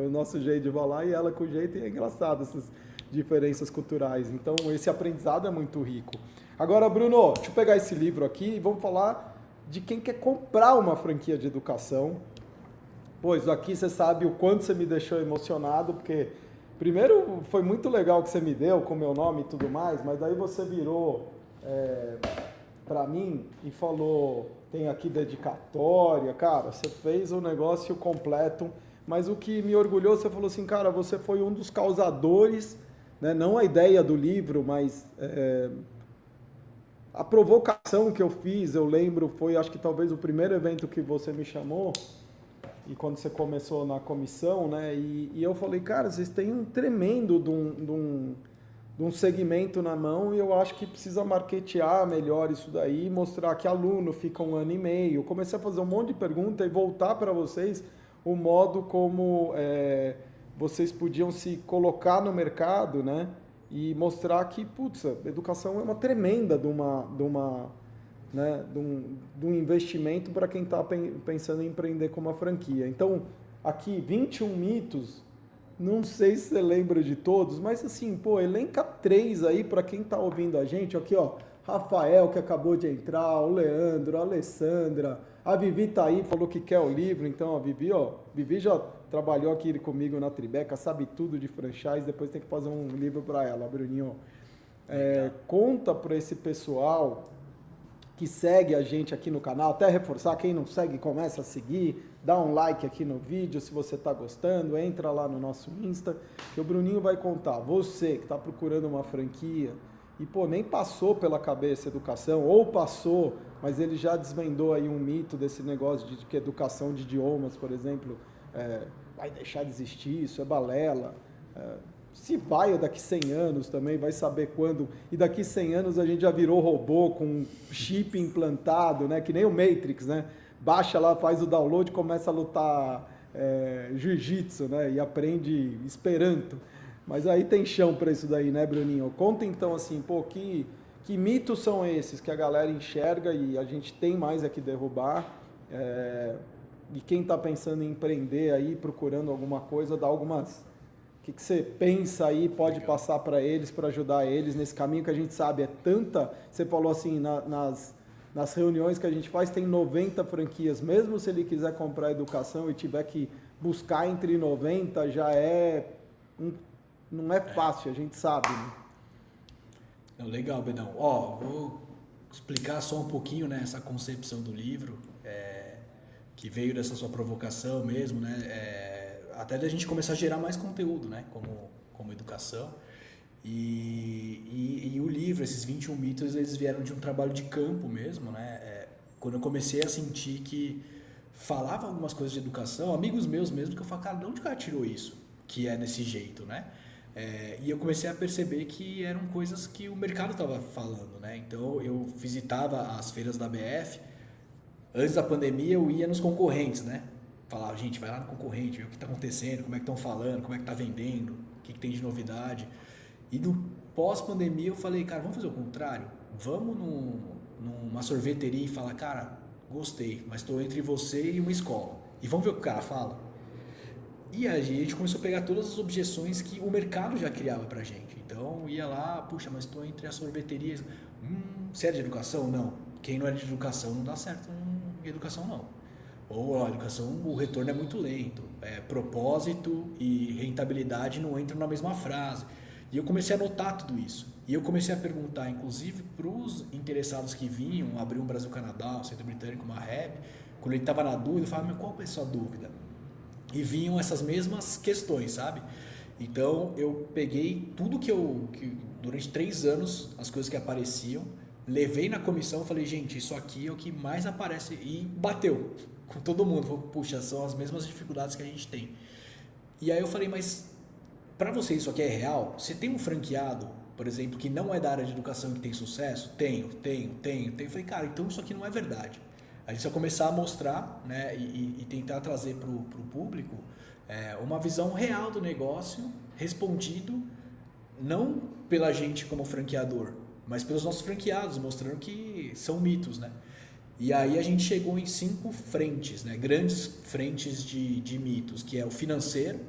O nosso jeito de falar e ela com o jeito, e é engraçado essas diferenças culturais. Então, esse aprendizado é muito rico. Agora, Bruno, deixa eu pegar esse livro aqui e vamos falar de quem quer comprar uma franquia de educação. Pois aqui você sabe o quanto você me deixou emocionado, porque primeiro foi muito legal que você me deu com o meu nome e tudo mais, mas daí você virou para mim e falou, tem aqui dedicatória, cara, você fez o negócio completo, mas o que me orgulhou, você falou assim, cara, você foi um dos causadores, né, não a ideia do livro, mas a provocação que eu fiz, eu lembro, foi acho que talvez o primeiro evento que você me chamou, e quando você começou na comissão, né? E eu falei, cara, vocês têm um tremendo de um segmento na mão e eu acho que precisa marketear melhor isso daí, mostrar que aluno fica 1 ano e meio. Comecei a fazer um monte de perguntas e voltar para vocês o modo como vocês podiam se colocar no mercado, né? E mostrar que, putz, a educação é uma tremenda de um investimento para quem está pensando em empreender com uma franquia. Então, aqui, 21 mitos, não sei se você lembra de todos, mas assim, pô, elenca 3 aí para quem está ouvindo a gente. Aqui, ó, Rafael, que acabou de entrar, o Leandro, a Alessandra, a Vivi tá aí, falou que quer o livro, então a Vivi já trabalhou aqui comigo na Tribeca, sabe tudo de franchise, depois tem que fazer um livro para ela, Bruninho. Conta para esse pessoal que segue a gente aqui no canal, até reforçar, quem não segue, começa a seguir, dá um like aqui no vídeo se você está gostando, entra lá no nosso Insta, que o Bruninho vai contar, você que está procurando uma franquia e, pô, nem passou pela cabeça educação, ou passou, mas ele já desvendou aí um mito desse negócio de que educação de idiomas, por exemplo, vai deixar de existir, isso é balela, se vai daqui 100 anos também, vai saber quando. E daqui 100 anos a gente já virou robô com chip implantado, né? Que nem o Matrix, né? Baixa lá, faz o download, começa a lutar jiu-jitsu, né? E aprende Esperanto. Mas aí tem chão para isso daí, né, Bruninho? Conta então assim, pô, que mitos são esses que a galera enxerga e a gente tem mais aqui derrubar. E quem está pensando em empreender aí, procurando alguma coisa, dá algumas... O que você pensa aí, pode passar para eles, para ajudar eles nesse caminho que a gente sabe, é tanta... Você falou assim, nas reuniões que a gente faz, tem 90 franquias. Mesmo se ele quiser comprar educação e tiver que buscar entre 90, já não é fácil, a gente sabe. Né? Legal, Bedão. Ó, vou explicar só um pouquinho, né, essa concepção do livro, que veio dessa sua provocação mesmo, né? Até da gente começar a gerar mais conteúdo, né, como educação. E o livro, esses 21 mitos, eles vieram de um trabalho de campo mesmo, né? Quando eu comecei a sentir que falava algumas coisas de educação, amigos meus mesmo, que eu falava, cara, de onde o cara tirou isso? Que é desse jeito, né? E eu comecei a perceber que eram coisas que o mercado estava falando, né? Então eu visitava as feiras da BF, antes da pandemia eu ia nos concorrentes, né? Falava, gente, vai lá no concorrente, vê o que está acontecendo, como é que estão falando, como é que está vendendo, o que tem de novidade. E no pós-pandemia eu falei, cara, vamos fazer o contrário? Vamos numa sorveteria e falar, cara, gostei, mas estou entre você e uma escola. E vamos ver o que o cara fala? E a gente começou a pegar todas as objeções que o mercado já criava pra gente. Então ia lá, puxa, mas estou entre as sorveterias. Você é de educação? Não. Quem não é de educação não dá certo em educação, não. Ou a educação, o retorno é muito lento. Propósito e rentabilidade não entram na mesma frase. E eu comecei a notar tudo isso. E eu comecei a perguntar, inclusive, para os interessados que vinham, abrir um Brasil-Canadá, um Centro Britânico, uma REB, quando ele estava na dúvida, eu falava, mas qual é a sua dúvida? E vinham essas mesmas questões, sabe? Então, eu peguei tudo que durante 3 anos, as coisas que apareciam, levei na comissão, falei, gente, isso aqui é o que mais aparece, e bateu com todo mundo. Falei, puxa, são as mesmas dificuldades que a gente tem. E aí eu falei, mas para você isso aqui é real? Você tem um franqueado, por exemplo, que não é da área de educação que tem sucesso? Tenho. Eu falei, cara, então isso aqui não é verdade. A gente vai começar a mostrar, né, e tentar trazer para o público uma visão real do negócio, respondido não pela gente como franqueador, mas pelos nossos franqueados, mostrando que são mitos, né? E aí a gente chegou em 5 frentes, né? Grandes frentes de mitos, que é o financeiro,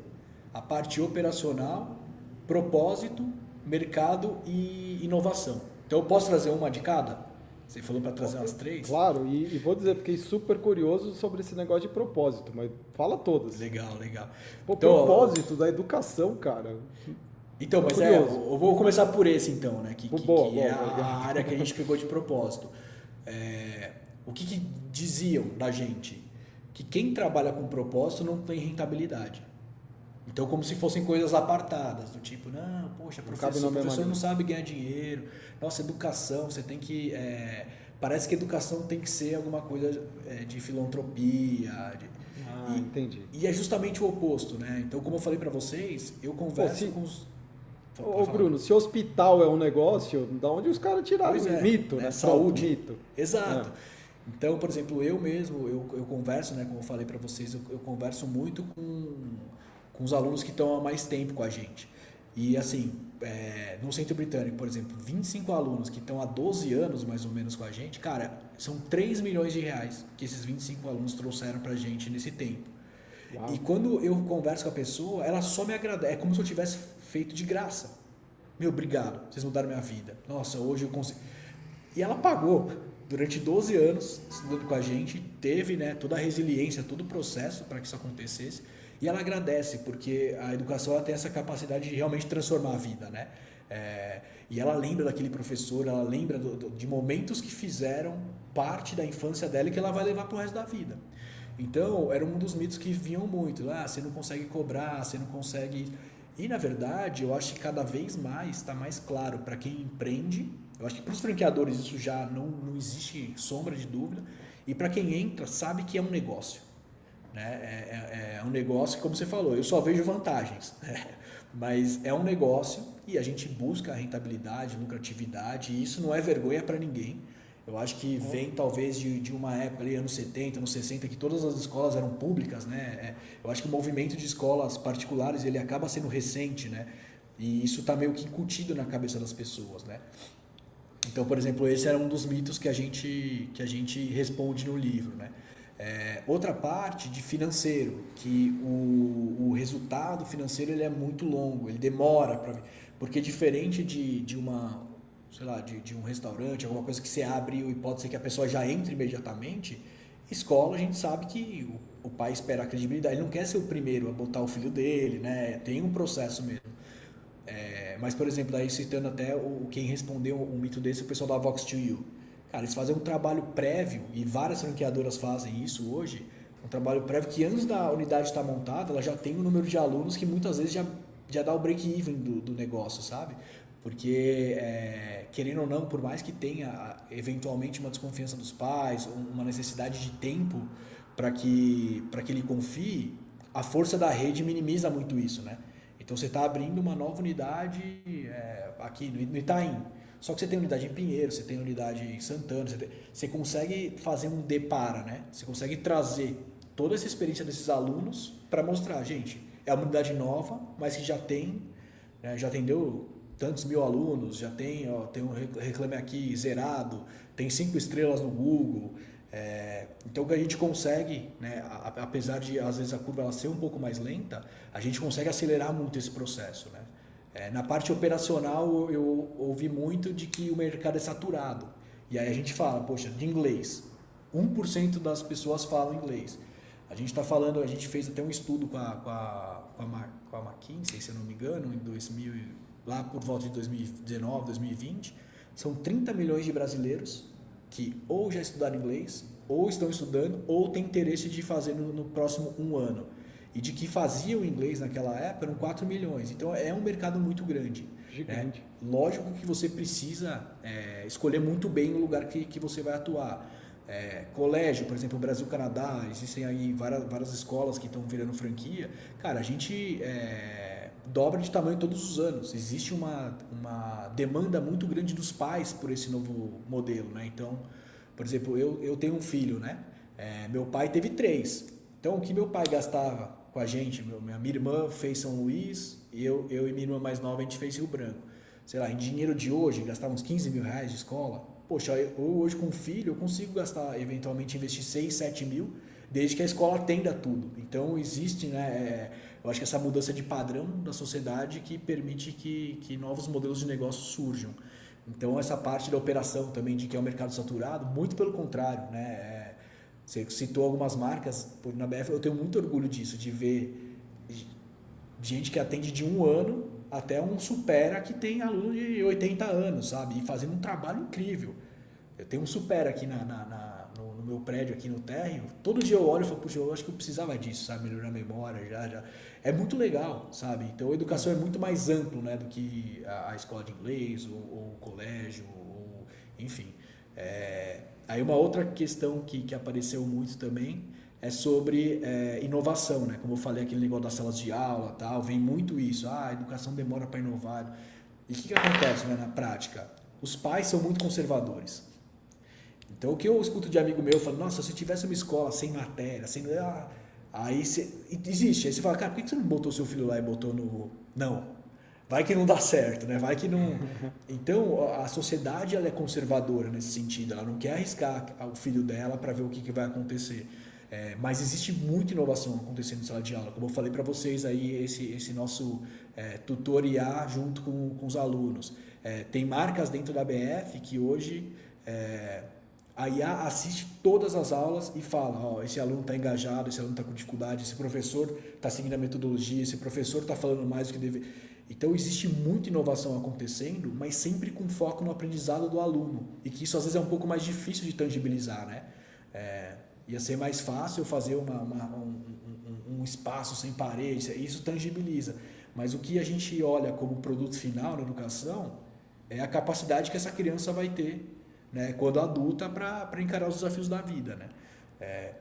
a parte operacional, propósito, mercado e inovação. Então eu posso trazer uma de cada? Você falou para trazer umas 3? Claro, e vou dizer, fiquei super curioso sobre esse negócio de propósito, mas fala todas. Legal, legal. Pô, Então, propósito da educação, cara. Então, mas curioso. eu vou começar por esse então, né? Que Boa, é boa. a área que a gente pegou de propósito. O que diziam da gente? Que quem trabalha com propósito não tem rentabilidade. Então, como se fossem coisas apartadas, do tipo, não, poxa, professor não sabe ganhar dinheiro, nossa, educação, você tem que... parece que educação tem que ser alguma coisa de filantropia. Entendi. E é justamente o oposto, né? Então, como eu falei para vocês, eu converso com os... Ô Bruno, se hospital é um negócio, da onde os caras tiraram o mito, né? Saúde. Mito. Exato. Então, por exemplo, eu mesmo, eu converso, né? Como eu falei para vocês, eu converso muito com os alunos que estão há mais tempo com a gente. E assim, no Centro Britânico, por exemplo, 25 alunos que estão há 12 anos mais ou menos com a gente, cara, são 3 milhões de reais que esses 25 alunos trouxeram pra gente nesse tempo. Uau. E quando eu converso com a pessoa, ela só me agradece, é como se eu tivesse feito de graça. Meu, obrigado, vocês mudaram minha vida. Nossa, hoje eu consigo... E ela pagou durante 12 anos estudando com a gente, teve, né, toda a resiliência, todo o processo para que isso acontecesse. E ela agradece, porque a educação ela tem essa capacidade de realmente transformar a vida, né? E ela lembra daquele professor, ela lembra de momentos que fizeram parte da infância dela e que ela vai levar para o resto da vida. Então, era um dos mitos que vinham muito. Você não consegue cobrar, você não consegue... E, na verdade, eu acho que cada vez mais está mais claro para quem empreende. Eu acho que para os franqueadores isso já não existe sombra de dúvida. E para quem entra, sabe que é um negócio. Né? É um negócio que, como você falou, eu só vejo vantagens, né? Mas é um negócio e a gente busca a rentabilidade, lucratividade, e isso não é vergonha para ninguém. Eu acho que vem talvez de uma época ali, anos 70, anos 60, que todas as escolas eram públicas, né? Eu acho que o movimento de escolas particulares ele acaba sendo recente, né? E isso está meio que incutido na cabeça das pessoas, né? Então, por exemplo, esse era um dos mitos que a gente responde no livro, né? Outra parte de financeiro, que o resultado financeiro ele é muito longo, ele demora para vir, porque diferente de uma, sei lá, de um restaurante, alguma coisa que você abre e pode ser que a pessoa já entre imediatamente, escola a gente sabe que o pai espera a credibilidade, ele não quer ser o primeiro a botar o filho dele, né? Tem um processo mesmo. Mas, por exemplo, daí citando até quem respondeu um mito desse, o pessoal da Vox2U. Cara, eles fazem um trabalho prévio, e várias franqueadoras fazem isso hoje, um trabalho prévio que antes da unidade estar montada, ela já tem um número de alunos que muitas vezes já dá o break-even do negócio, sabe? Porque, querendo ou não, por mais que tenha eventualmente uma desconfiança dos pais, uma necessidade de tempo para que ele confie, a força da rede minimiza muito isso, né? Então você está abrindo uma nova unidade aqui no Itaim. Só que você tem unidade em Pinheiro, você tem unidade em Santana, você consegue fazer um depara, né? Você consegue trazer toda essa experiência desses alunos para mostrar, gente, é uma unidade nova, mas que já tem, né, já atendeu tantos mil alunos, já tem um Reclame Aqui zerado, tem 5 estrelas no Google. Então o que a gente consegue, né, apesar de às vezes a curva ela ser um pouco mais lenta, a gente consegue acelerar muito esse processo, né? Na parte operacional eu ouvi muito de que o mercado é saturado. E aí a gente fala, poxa, de inglês. 1% das pessoas falam inglês. A gente está falando, a gente fez até um estudo com a McKinsey, se eu não me engano, em 2000, lá por volta de 2019, 2020. São 30 milhões de brasileiros que ou já estudaram inglês, ou estão estudando, ou têm interesse de fazer no próximo 1 ano. E de que faziam inglês naquela época eram 4 milhões. Então é um mercado muito grande. Gigante. Né? Lógico que você precisa escolher muito bem o lugar que você vai atuar. Colégio, por exemplo, Brasil, Canadá, existem aí várias escolas que estão virando franquia. Cara, a gente dobra de tamanho todos os anos. Existe uma demanda muito grande dos pais por esse novo modelo, né? Então, Por exemplo, eu tenho um filho, né? Meu pai teve 3. Então, o que meu pai gastava com a gente, minha irmã fez São Luís, e eu e minha irmã mais nova, a gente fez Rio Branco. Sei lá, em dinheiro de hoje, gastava uns 15 mil reais de escola. Poxa, eu hoje com filho, eu consigo gastar, eventualmente investir 6, 7 mil, desde que a escola atenda tudo. Então, existe, né? Eu acho que essa mudança de padrão da sociedade que permite que novos modelos de negócio surjam. Então, essa parte da operação também, de que é um mercado saturado, muito pelo contrário, né? Você citou algumas marcas, na BF eu tenho muito orgulho disso, de ver gente que atende de 1 ano até um Supera que tem aluno de 80 anos, sabe? E fazendo um trabalho incrível. Eu tenho um Supera aqui no meu prédio, aqui no térreo. Todo dia eu olho e falo, puxa, eu acho que eu precisava disso, sabe? Melhorar a memória, já. É muito legal, sabe? Então a educação é muito mais amplo, né? Do que a escola de inglês, ou o colégio, ou, enfim. Aí uma outra questão que apareceu muito também é sobre inovação, né? Como eu falei, aquele negócio das salas de aula, tal, vem muito isso. A educação demora para inovar. E o que acontece, né, na prática? Os pais são muito conservadores. Então o que eu escuto de amigo meu, eu falo, nossa, se tivesse uma escola sem matéria, sem... Aí existe. Aí você fala, cara, por que você não botou seu filho lá e botou no... Não. Vai que não dá certo, né? Vai que não... Então, a sociedade ela é conservadora nesse sentido. Ela não quer arriscar o filho dela para ver o que vai acontecer. Mas existe muita inovação acontecendo em sala de aula. Como eu falei para vocês aí, esse nosso tutor IA junto com os alunos. Tem marcas dentro da BF que hoje... a IA assiste todas as aulas e fala, ó, esse aluno está engajado, esse aluno está com dificuldade, esse professor está seguindo a metodologia, esse professor está falando mais do que deve... Então existe muita inovação acontecendo, mas sempre com foco no aprendizado do aluno. E que isso às vezes é um pouco mais difícil de tangibilizar, né? Ia ser mais fácil fazer um espaço sem paredes, isso tangibiliza. Mas o que a gente olha como produto final na educação é a capacidade que essa criança vai ter, né, quando adulta, para encarar os desafios da vida, né?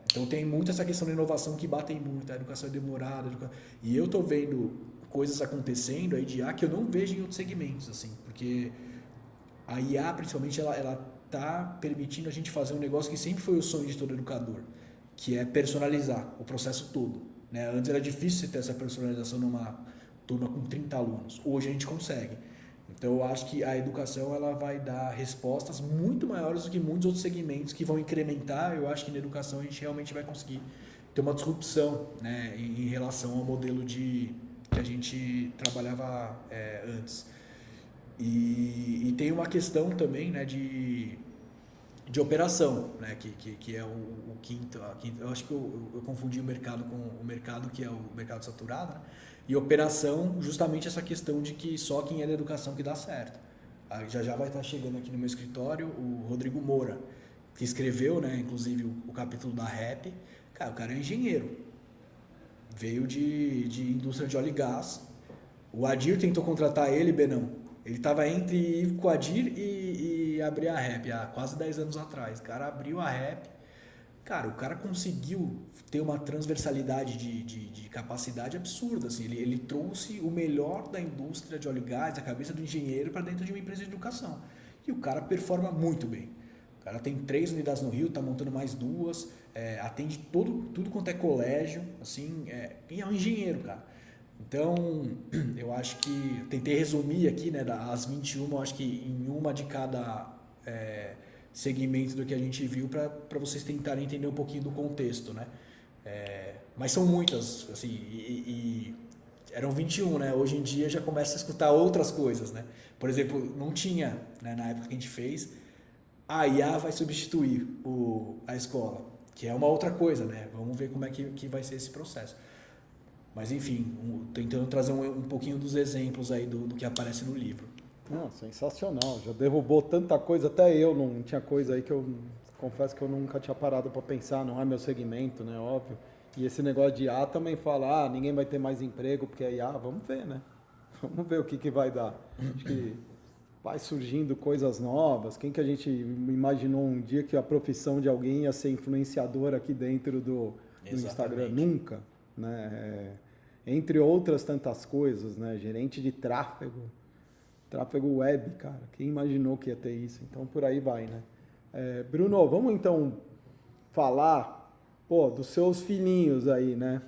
Então tem muito essa questão da inovação que batem muito, a educação é demorada, e eu estou vendo coisas acontecendo aí de IA que eu não vejo em outros segmentos, assim, porque a IA, principalmente, ela está permitindo a gente fazer um negócio que sempre foi o sonho de todo educador, que é personalizar o processo todo, né? Antes era difícil você ter essa personalização numa turma com 30 alunos, hoje a gente consegue. Então eu acho que a educação ela vai dar respostas muito maiores do que muitos outros segmentos que vão incrementar. Eu acho que na educação a gente realmente vai conseguir ter uma disrupção, né, em relação ao modelo que a gente trabalhava antes. E tem uma questão também, né, de operação, né, que é o quinto. Eu acho que eu confundi o mercado com o mercado que é o mercado saturado, né? E operação, justamente essa questão de que só quem é da educação que dá certo. Aí já vai estar chegando aqui no meu escritório o Rodrigo Moura, que escreveu, né, inclusive o capítulo da REP. Cara, o cara é engenheiro, veio de indústria de óleo e gás. O Adir tentou contratar ele, Benão. Ele estava entre ir com o Adir e abrir a REP há quase 10 anos atrás. O cara abriu a REP. Cara, o cara conseguiu ter uma transversalidade de capacidade absurda. Assim. Ele trouxe o melhor da indústria de óleo e gás, da cabeça do engenheiro, para dentro de uma empresa de educação. E o cara performa muito bem. O cara tem 3 unidades no Rio, está montando mais 2, atende tudo quanto é colégio, assim, e é um engenheiro, cara. Então, eu acho que tentei resumir aqui, né, das 21, eu acho que em uma de cada segmento do que a gente viu, para vocês tentarem entender um pouquinho do contexto, né? Mas são muitas, assim, e eram 21, né? Hoje em dia já começa a escutar outras coisas, né? Por exemplo, não tinha, né, na época que a gente fez, a IA vai substituir a escola, que é uma outra coisa, né? Vamos ver como é que vai ser esse processo. Mas enfim, tentando trazer um pouquinho dos exemplos aí do que aparece no livro. Não, sensacional, já derrubou tanta coisa, até eu não tinha coisa aí que eu confesso que eu nunca tinha parado para pensar, não é meu segmento, né, óbvio. E esse negócio de IA também fala, ninguém vai ter mais emprego porque é IA, vamos ver, né? Vamos ver o que vai dar. Acho que vai surgindo coisas novas. Quem que a gente imaginou um dia que a profissão de alguém ia ser influenciador aqui dentro do Instagram? Nunca, né? Entre outras tantas coisas, né? Gerente de tráfego web, cara. Quem imaginou que ia ter isso? Então por aí vai, né? Bruno, vamos então falar, dos seus filhinhos aí, né?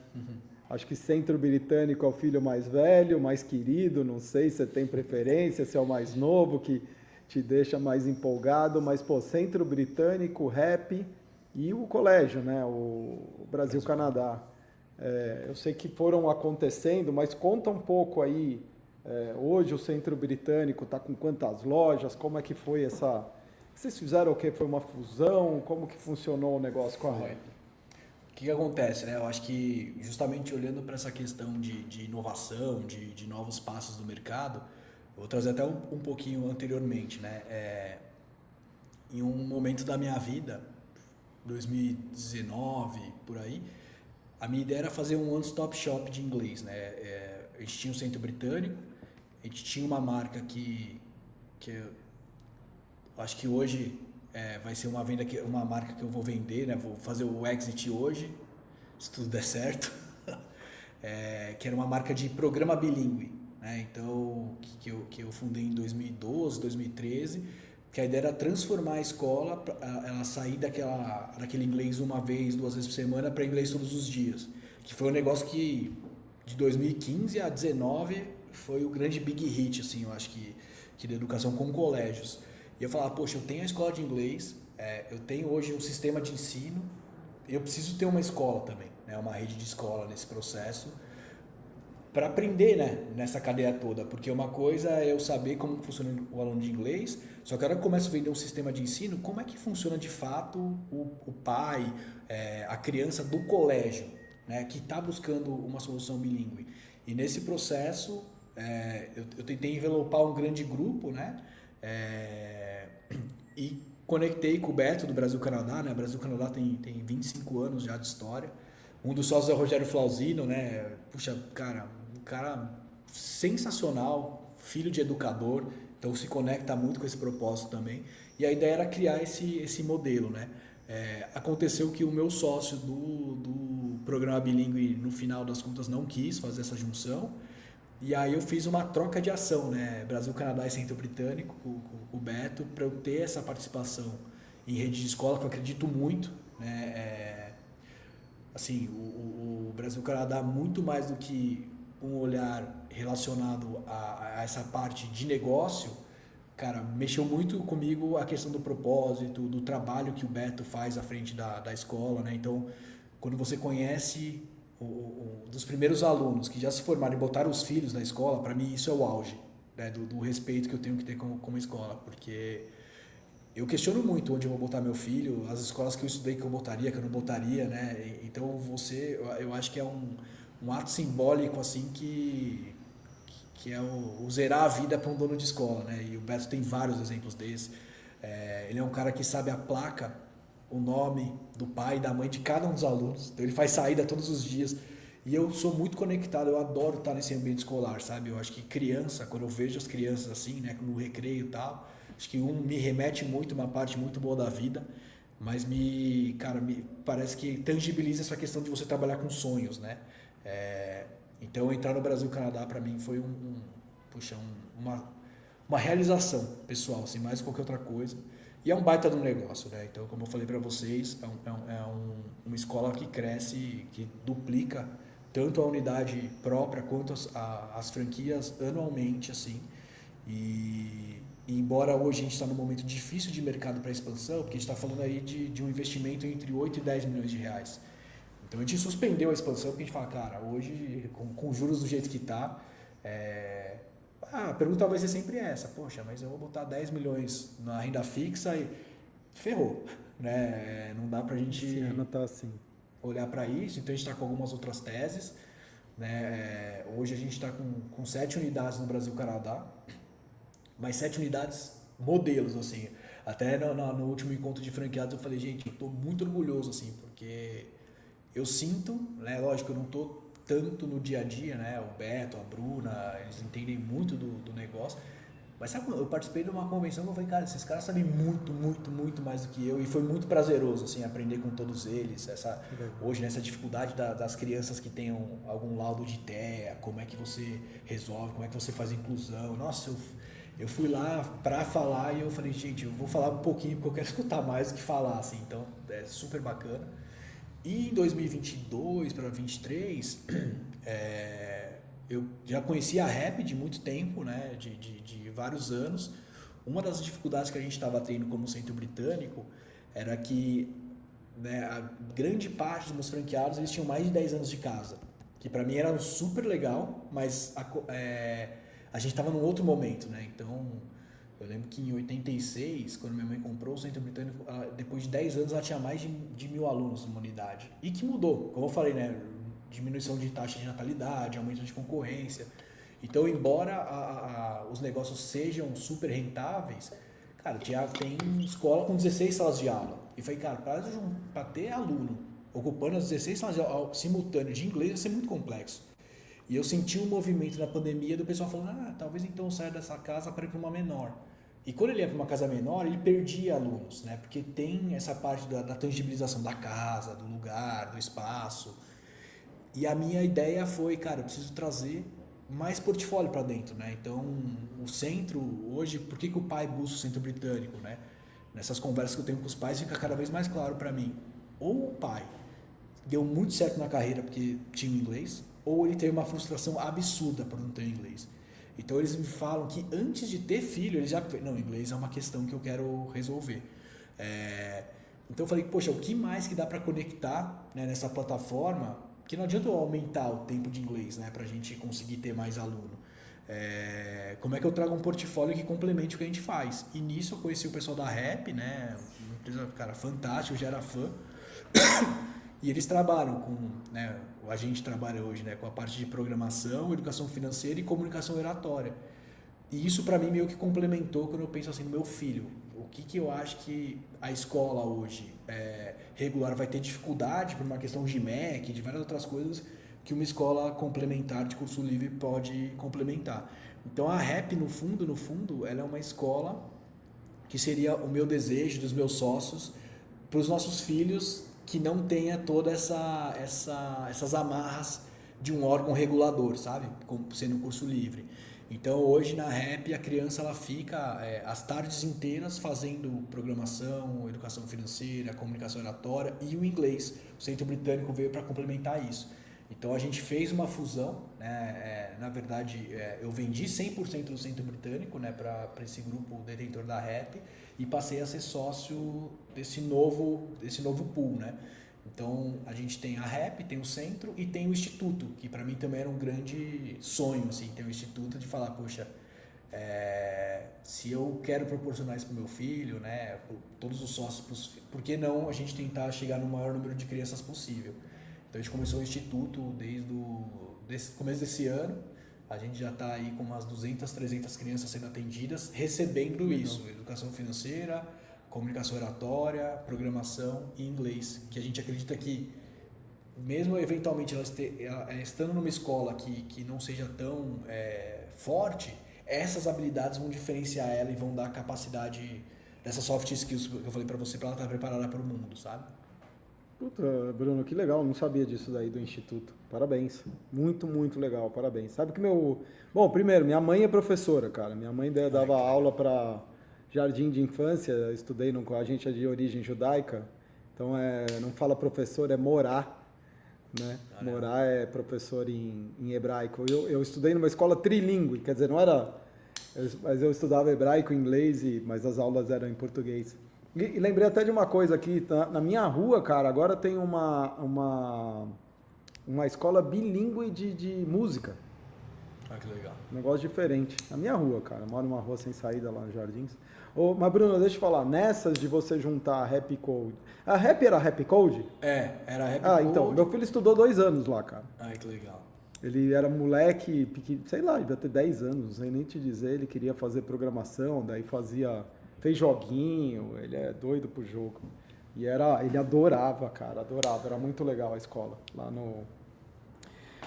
Acho que Centro Britânico é o filho mais velho, mais querido, não sei se você tem preferência, se é o mais novo que te deixa mais empolgado, mas, Centro Britânico, Rap e o colégio, né? O Brasil-Canadá. Eu sei que foram acontecendo, mas conta um pouco aí, hoje o Centro Britânico está com quantas lojas, como é que foi essa... Vocês fizeram o quê? Foi uma fusão? Como que funcionou o negócio com a Rap? O que acontece, né? Eu acho que justamente olhando para essa questão de inovação, de novos passos do mercado, eu vou trazer até um pouquinho anteriormente, né? Em um momento da minha vida, 2019, por aí, a minha ideia era fazer um one-stop shop de inglês, né? A gente tinha um Centro Britânico, a gente tinha uma marca que eu acho que hoje vai ser uma marca que eu vou vender, né? Vou fazer o exit hoje, se tudo der certo, que era uma marca de programa bilíngue, né? Então, que eu fundei em 2012, 2013, que a ideia era transformar a escola, ela sair daquele inglês uma vez, 2 vezes por semana para inglês todos os dias, que foi um negócio que de 2015 a 2019 foi o grande big hit, assim, eu acho que da educação com colégios. E eu falava, poxa, eu tenho a escola de inglês, eu tenho hoje um sistema de ensino, eu preciso ter uma escola também, né, uma rede de escola nesse processo, para aprender, né, nessa cadeia toda, porque uma coisa é eu saber como funciona o aluno de inglês, só que agora eu começo a vender um sistema de ensino, como é que funciona de fato o pai, a criança do colégio, né, que está buscando uma solução bilíngue. E nesse processo, eu tentei envelopar um grande grupo, né, e conectei com o Beto do Brasil-Canadá, né, o Brasil-Canadá tem 25 anos já de história. Um dos sócios é o Rogério Flauzino, né, puxa, cara, um cara sensacional, filho de educador, então se conecta muito com esse propósito também. E a ideia era criar esse modelo, né? Aconteceu que o meu sócio do programa bilíngue, no final das contas, não quis fazer essa junção. E aí eu fiz uma troca de ação, né? Brasil, Canadá e Centro Britânico, com o Beto, para eu ter essa participação em rede de escola, que eu acredito muito, né? Assim, o Brasil-Canadá, muito mais do que um olhar relacionado a essa parte de negócio, cara, mexeu muito comigo a questão do propósito, do trabalho que o Beto faz à frente da escola, né? Então, quando você conhece dos primeiros alunos que já se formaram e botaram os filhos na escola, para mim isso é o auge, né? Do respeito que eu tenho que ter como escola, porque eu questiono muito onde eu vou botar meu filho, as escolas que eu estudei que eu botaria, que eu não botaria, né? Então eu acho que é um ato simbólico assim que é o zerar a vida para um dono de escola, né? E o Beto tem vários exemplos desse. Ele é um cara que sabe a placa, o nome do pai e da mãe de cada um dos alunos. Então ele faz saída todos os dias. E eu sou muito conectado, eu adoro estar nesse ambiente escolar, sabe? Eu acho que criança, quando eu vejo as crianças assim, né, no recreio e tal, acho que me remete muito, uma parte muito boa da vida, mas me parece que tangibiliza essa questão de você trabalhar com sonhos, né? Então entrar no Brasil Canadá para mim foi uma realização pessoal, assim, mais que qualquer outra coisa. E é um baita de um negócio, né? Então, como eu falei para vocês, uma escola que cresce, que duplica tanto a unidade própria quanto as franquias anualmente, assim. E embora hoje a gente está num momento difícil de mercado para expansão, porque a gente está falando aí de um investimento entre 8 e 10 milhões de reais. Então a gente suspendeu a expansão porque a gente fala, cara, hoje com juros do jeito que está, a pergunta vai ser sempre essa, poxa, mas eu vou botar 10 milhões na renda fixa e ferrou, né? Não dá pra gente tá assim. olhar para isso, então a gente está com algumas outras teses, né? Hoje a gente está com 7 unidades no Brasil-Canadá, mas 7 unidades modelos, assim. Até no último encontro de franqueados eu falei, gente, eu estou muito orgulhoso, assim, porque eu sinto, né? Lógico, eu não estou tanto no dia a dia, né? O Beto, a Bruna, eles entendem muito do negócio. Mas sabe, eu participei de uma convenção que eu falei, cara, esses caras sabem muito, muito, muito mais do que eu. E foi muito prazeroso, assim, aprender com todos eles. Hoje, nessa dificuldade das crianças que tenham algum laudo de TEA, como é que você resolve, como é que você faz inclusão. Nossa, Eu fui lá para falar e eu falei, gente, eu vou falar um pouquinho porque eu quero escutar mais do que falar, assim, então é super bacana. E em 2022 para 2023, eu já conhecia a rap de muito tempo, né, de vários anos. Uma das dificuldades que a gente estava tendo como centro britânico era que, né, a grande parte dos meus franqueados eles tinham mais de 10 anos de casa, que para mim era super legal, mas a gente estava num outro momento, né? Então, eu lembro que em 86, quando minha mãe comprou o Centro Britânico, depois de 10 anos ela tinha mais de 1.000 alunos numa unidade. E que mudou, como eu falei, né? Diminuição de taxa de natalidade, aumento de concorrência. Então, embora os negócios sejam super rentáveis, cara, tem escola com 16 salas de aula. E falei, cara, para ter aluno ocupando as 16 salas de aula simultâneo de inglês vai ser muito complexo. E eu senti um movimento na pandemia do pessoal falando, talvez então saia dessa casa para ir para uma menor. E quando ele ia para uma casa menor, ele perdia alunos, né? Porque tem essa parte da tangibilização da casa, do lugar, do espaço. E a minha ideia foi, cara, eu preciso trazer mais portfólio para dentro, né? Então, o centro, hoje, por que o pai busca o centro britânico, né? Nessas conversas que eu tenho com os pais, fica cada vez mais claro para mim. Ou o pai deu muito certo na carreira porque tinha o inglês, ou ele teve uma frustração absurda por não ter o inglês. Então, eles me falam que antes de ter filho, eles já... Não, inglês é uma questão que eu quero resolver. Então, eu falei, poxa, o que mais que dá para conectar, né, nessa plataforma? Porque não adianta eu aumentar o tempo de inglês, né, para a gente conseguir ter mais aluno. Como é que eu trago um portfólio que complemente o que a gente faz? E nisso eu conheci o pessoal da Rap, né, uma empresa, cara, fantástica, eu já era fã. E eles trabalham com, né, a gente trabalha hoje, né, com a parte de programação, educação financeira e comunicação oratória. E isso para mim meio que complementou quando eu penso assim no meu filho. O que eu acho que a escola hoje regular vai ter dificuldade por uma questão de MEC, de várias outras coisas que uma escola complementar de curso livre pode complementar. Então a REP, no fundo, ela é uma escola que seria o meu desejo dos meus sócios para os nossos filhos que não tenha todas essas amarras de um órgão regulador, sabe? Como sendo um curso livre. Então hoje na REP a criança ela fica as tardes inteiras fazendo programação, educação financeira, comunicação oratória e o inglês. O Centro Britânico veio para complementar isso. Então a gente fez uma fusão, né? Na verdade eu vendi 100% do Centro Britânico, né, para esse grupo detentor da REP e passei a ser sócio desse novo pool, né? Então a gente tem a REP, tem o centro e tem o instituto, que para mim também era um grande sonho, assim, ter um instituto de falar, poxa, se eu quero proporcionar isso para o meu filho, né, todos os sócios, por que não a gente tentar chegar no maior número de crianças possível? Então a gente começou o instituto desde o começo desse ano, a gente já está aí com umas 200, 300 crianças sendo atendidas, recebendo isso, educação financeira, comunicação oratória, programação e inglês, que a gente acredita que, mesmo eventualmente ela estando numa escola que não seja tão forte, essas habilidades vão diferenciar ela e vão dar a capacidade dessas soft skills que eu falei para você, para ela estar preparada para o mundo, sabe? Puta, Bruno, que legal, não sabia disso daí do Instituto. Parabéns. Muito, muito legal, parabéns. Sabe que Bom, primeiro, minha mãe é professora, cara. Minha mãe dava aula para jardim de infância, estudei com a gente é de origem judaica, então não fala professor, é morá, né? Morá é professor em hebraico. Eu estudei numa escola trilingüe, quer dizer, não era... Mas eu estudava hebraico, inglês, mas as aulas eram em português. E lembrei até de uma coisa aqui, na minha rua, cara, agora tem uma escola bilíngue de música. Ah, que legal. Um negócio diferente. Na minha rua, cara. Eu moro numa rua sem saída lá nos Jardins. Mas, Bruno, deixa eu falar. Nessas de você juntar a Rap Code... A Rap era Rap Code? Era Rap Code. Então. Meu filho estudou 2 anos lá, cara. Ai, que legal. Ele era moleque, sei lá, devia ter 10 anos. Não sei nem te dizer. Ele queria fazer programação, daí fez joguinho. Ele é doido pro jogo. E ele adorava, cara. Adorava. Era muito legal a escola. Lá no...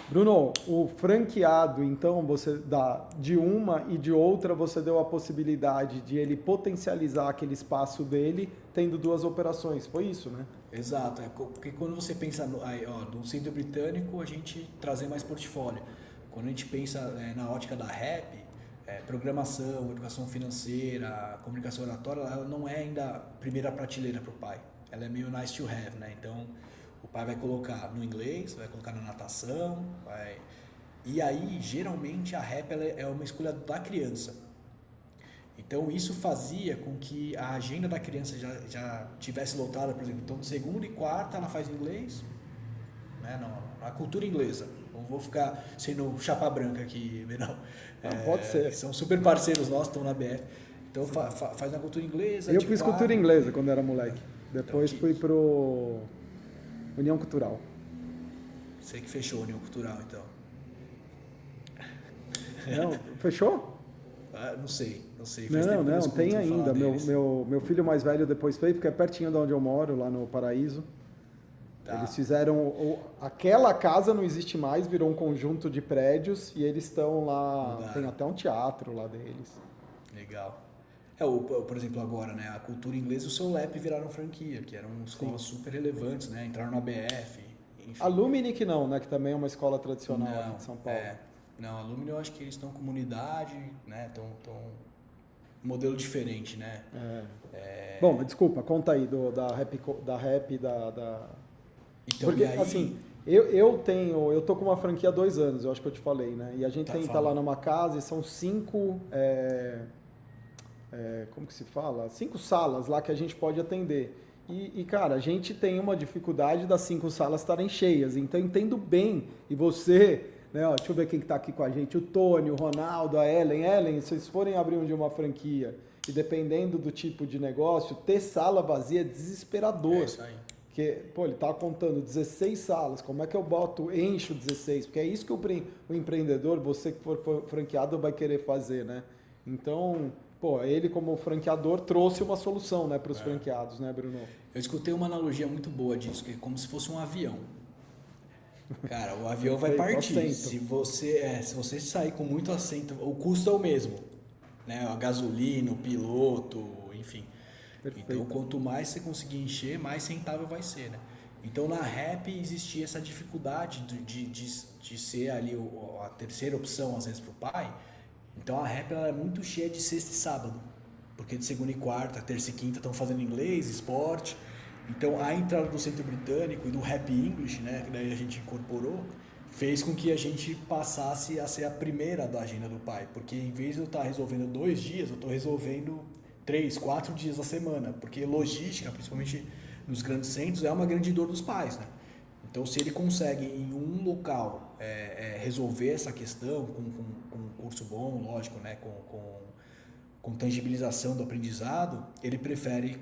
Bruno, o franqueado, então, você dá de uma e de outra, você deu a possibilidade de ele potencializar aquele espaço dele, tendo 2 operações. Foi isso, né? Exato. Porque quando você pensa no Centro Britânico, a gente trazer mais portfólio. Quando a gente pensa na ótica da Rap, programação, educação financeira, comunicação oratória, ela não é ainda primeira prateleira para o pai. Ela é meio nice to have, né? Então, o pai vai colocar no inglês, vai colocar na natação, vai... E aí, geralmente, a rap ela é uma escolha da criança. Então, isso fazia com que a agenda da criança já tivesse lotada, por exemplo. Então, segunda e quarta ela faz inglês, né? A cultura inglesa. Não vou ficar sendo chapa branca aqui, não. Pode ser. São super parceiros nossos, estão na BF. Então, faz na cultura inglesa. Eu fiz cultura inglesa quando era moleque. Depois então, fui pro União Cultural. Você que fechou a União Cultural, então. Não, fechou? Não sei. Não, tem ainda. Meu filho mais velho depois fez, porque é pertinho de onde eu moro, lá no Paraíso. Tá. Eles fizeram... Aquela casa não existe mais, virou um conjunto de prédios e eles estão lá... Mudaram. Tem até um teatro lá deles. Legal. Por exemplo, agora, né? A cultura inglesa e o Seu Lep viraram franquia, que eram escolas super relevantes, né? Entraram na BF, enfim. A Lumini que não, né? Que também é uma escola tradicional aqui de São Paulo. Não, a Lumini eu acho que eles estão comunidade, né? Estão um modelo diferente, né? Bom, mas desculpa, conta aí da rap. Então, porque, e aí... assim, eu tô com uma franquia há 2 anos, eu acho que eu te falei, né? E a gente tá lá numa casa e são 5... como que se fala? 5 salas lá que a gente pode atender. E, cara, a gente tem uma dificuldade das 5 salas estarem cheias. Então, eu entendo bem. E você, né? Ó, deixa eu ver quem que tá aqui com a gente. O Tony, o Ronaldo, a Ellen. Ellen, se vocês forem abrir uma franquia e dependendo do tipo de negócio, ter sala vazia é desesperador. É isso aí. Porque, ele tá contando 16 salas. Como é que eu encho 16? Porque é isso que o empreendedor, você que for franqueado, vai querer fazer, né? Então... ele como franqueador trouxe uma solução, né, para os franqueados, né, Bruno? Eu escutei uma analogia muito boa disso, que é como se fosse um avião. Cara, o avião vai partir. Se você sair com muito assento, o custo é o mesmo, né? A gasolina, o piloto, enfim. Perfeito. Então, quanto mais você conseguir encher, mais rentável vai ser, né? Então, na rap existia essa dificuldade de ser ali a terceira opção, às vezes, para o pai. Então a rap ela é muito cheia de sexta e sábado, porque de segunda e quarta, terça e quinta estão fazendo inglês, esporte. Então a entrada do Centro Britânico e do Rap English, né, que daí a gente incorporou, fez com que a gente passasse a ser a primeira da agenda do pai, porque em vez de eu estar resolvendo 2 dias, eu estou resolvendo 3, 4 dias a semana, porque logística, principalmente nos grandes centros, é uma grande dor dos pais, né? Então, se ele consegue em um local resolver essa questão com um curso bom, lógico, né, com tangibilização do aprendizado, ele prefere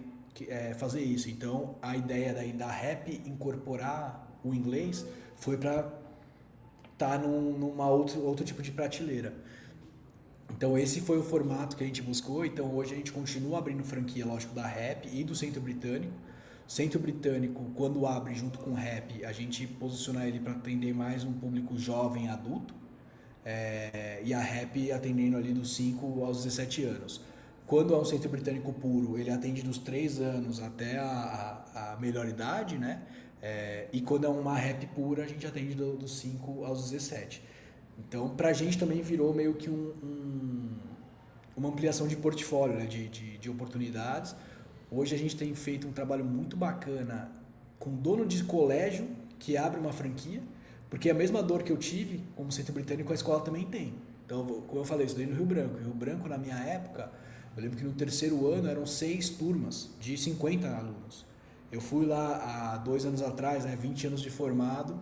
fazer isso. Então, a ideia daí da rap incorporar o inglês foi para estar numa outro tipo de prateleira. Então, esse foi o formato que a gente buscou. Então, hoje a gente continua abrindo franquia, lógico, da rap e do Centro Britânico. Centro Britânico, quando abre junto com o rap, a gente posiciona ele para atender mais um público jovem adulto, e a rap atendendo ali dos 5 aos 17 anos. Quando é um Centro Britânico puro, ele atende dos 3 anos até a melhor idade, né? E quando é uma rap pura, a gente atende dos 5 aos 17. Então, para a gente também virou meio que uma ampliação de portfólio, né? de oportunidades. Hoje a gente tem feito um trabalho muito bacana com dono de colégio que abre uma franquia, porque a mesma dor que eu tive como Centro Britânico, a escola também tem. Então, como eu falei, eu estudei no Rio Branco. Rio Branco, na minha época, eu lembro que no 3º ano eram 6 turmas de 50 alunos. Eu fui lá há 2 anos atrás, né, 20 anos de formado.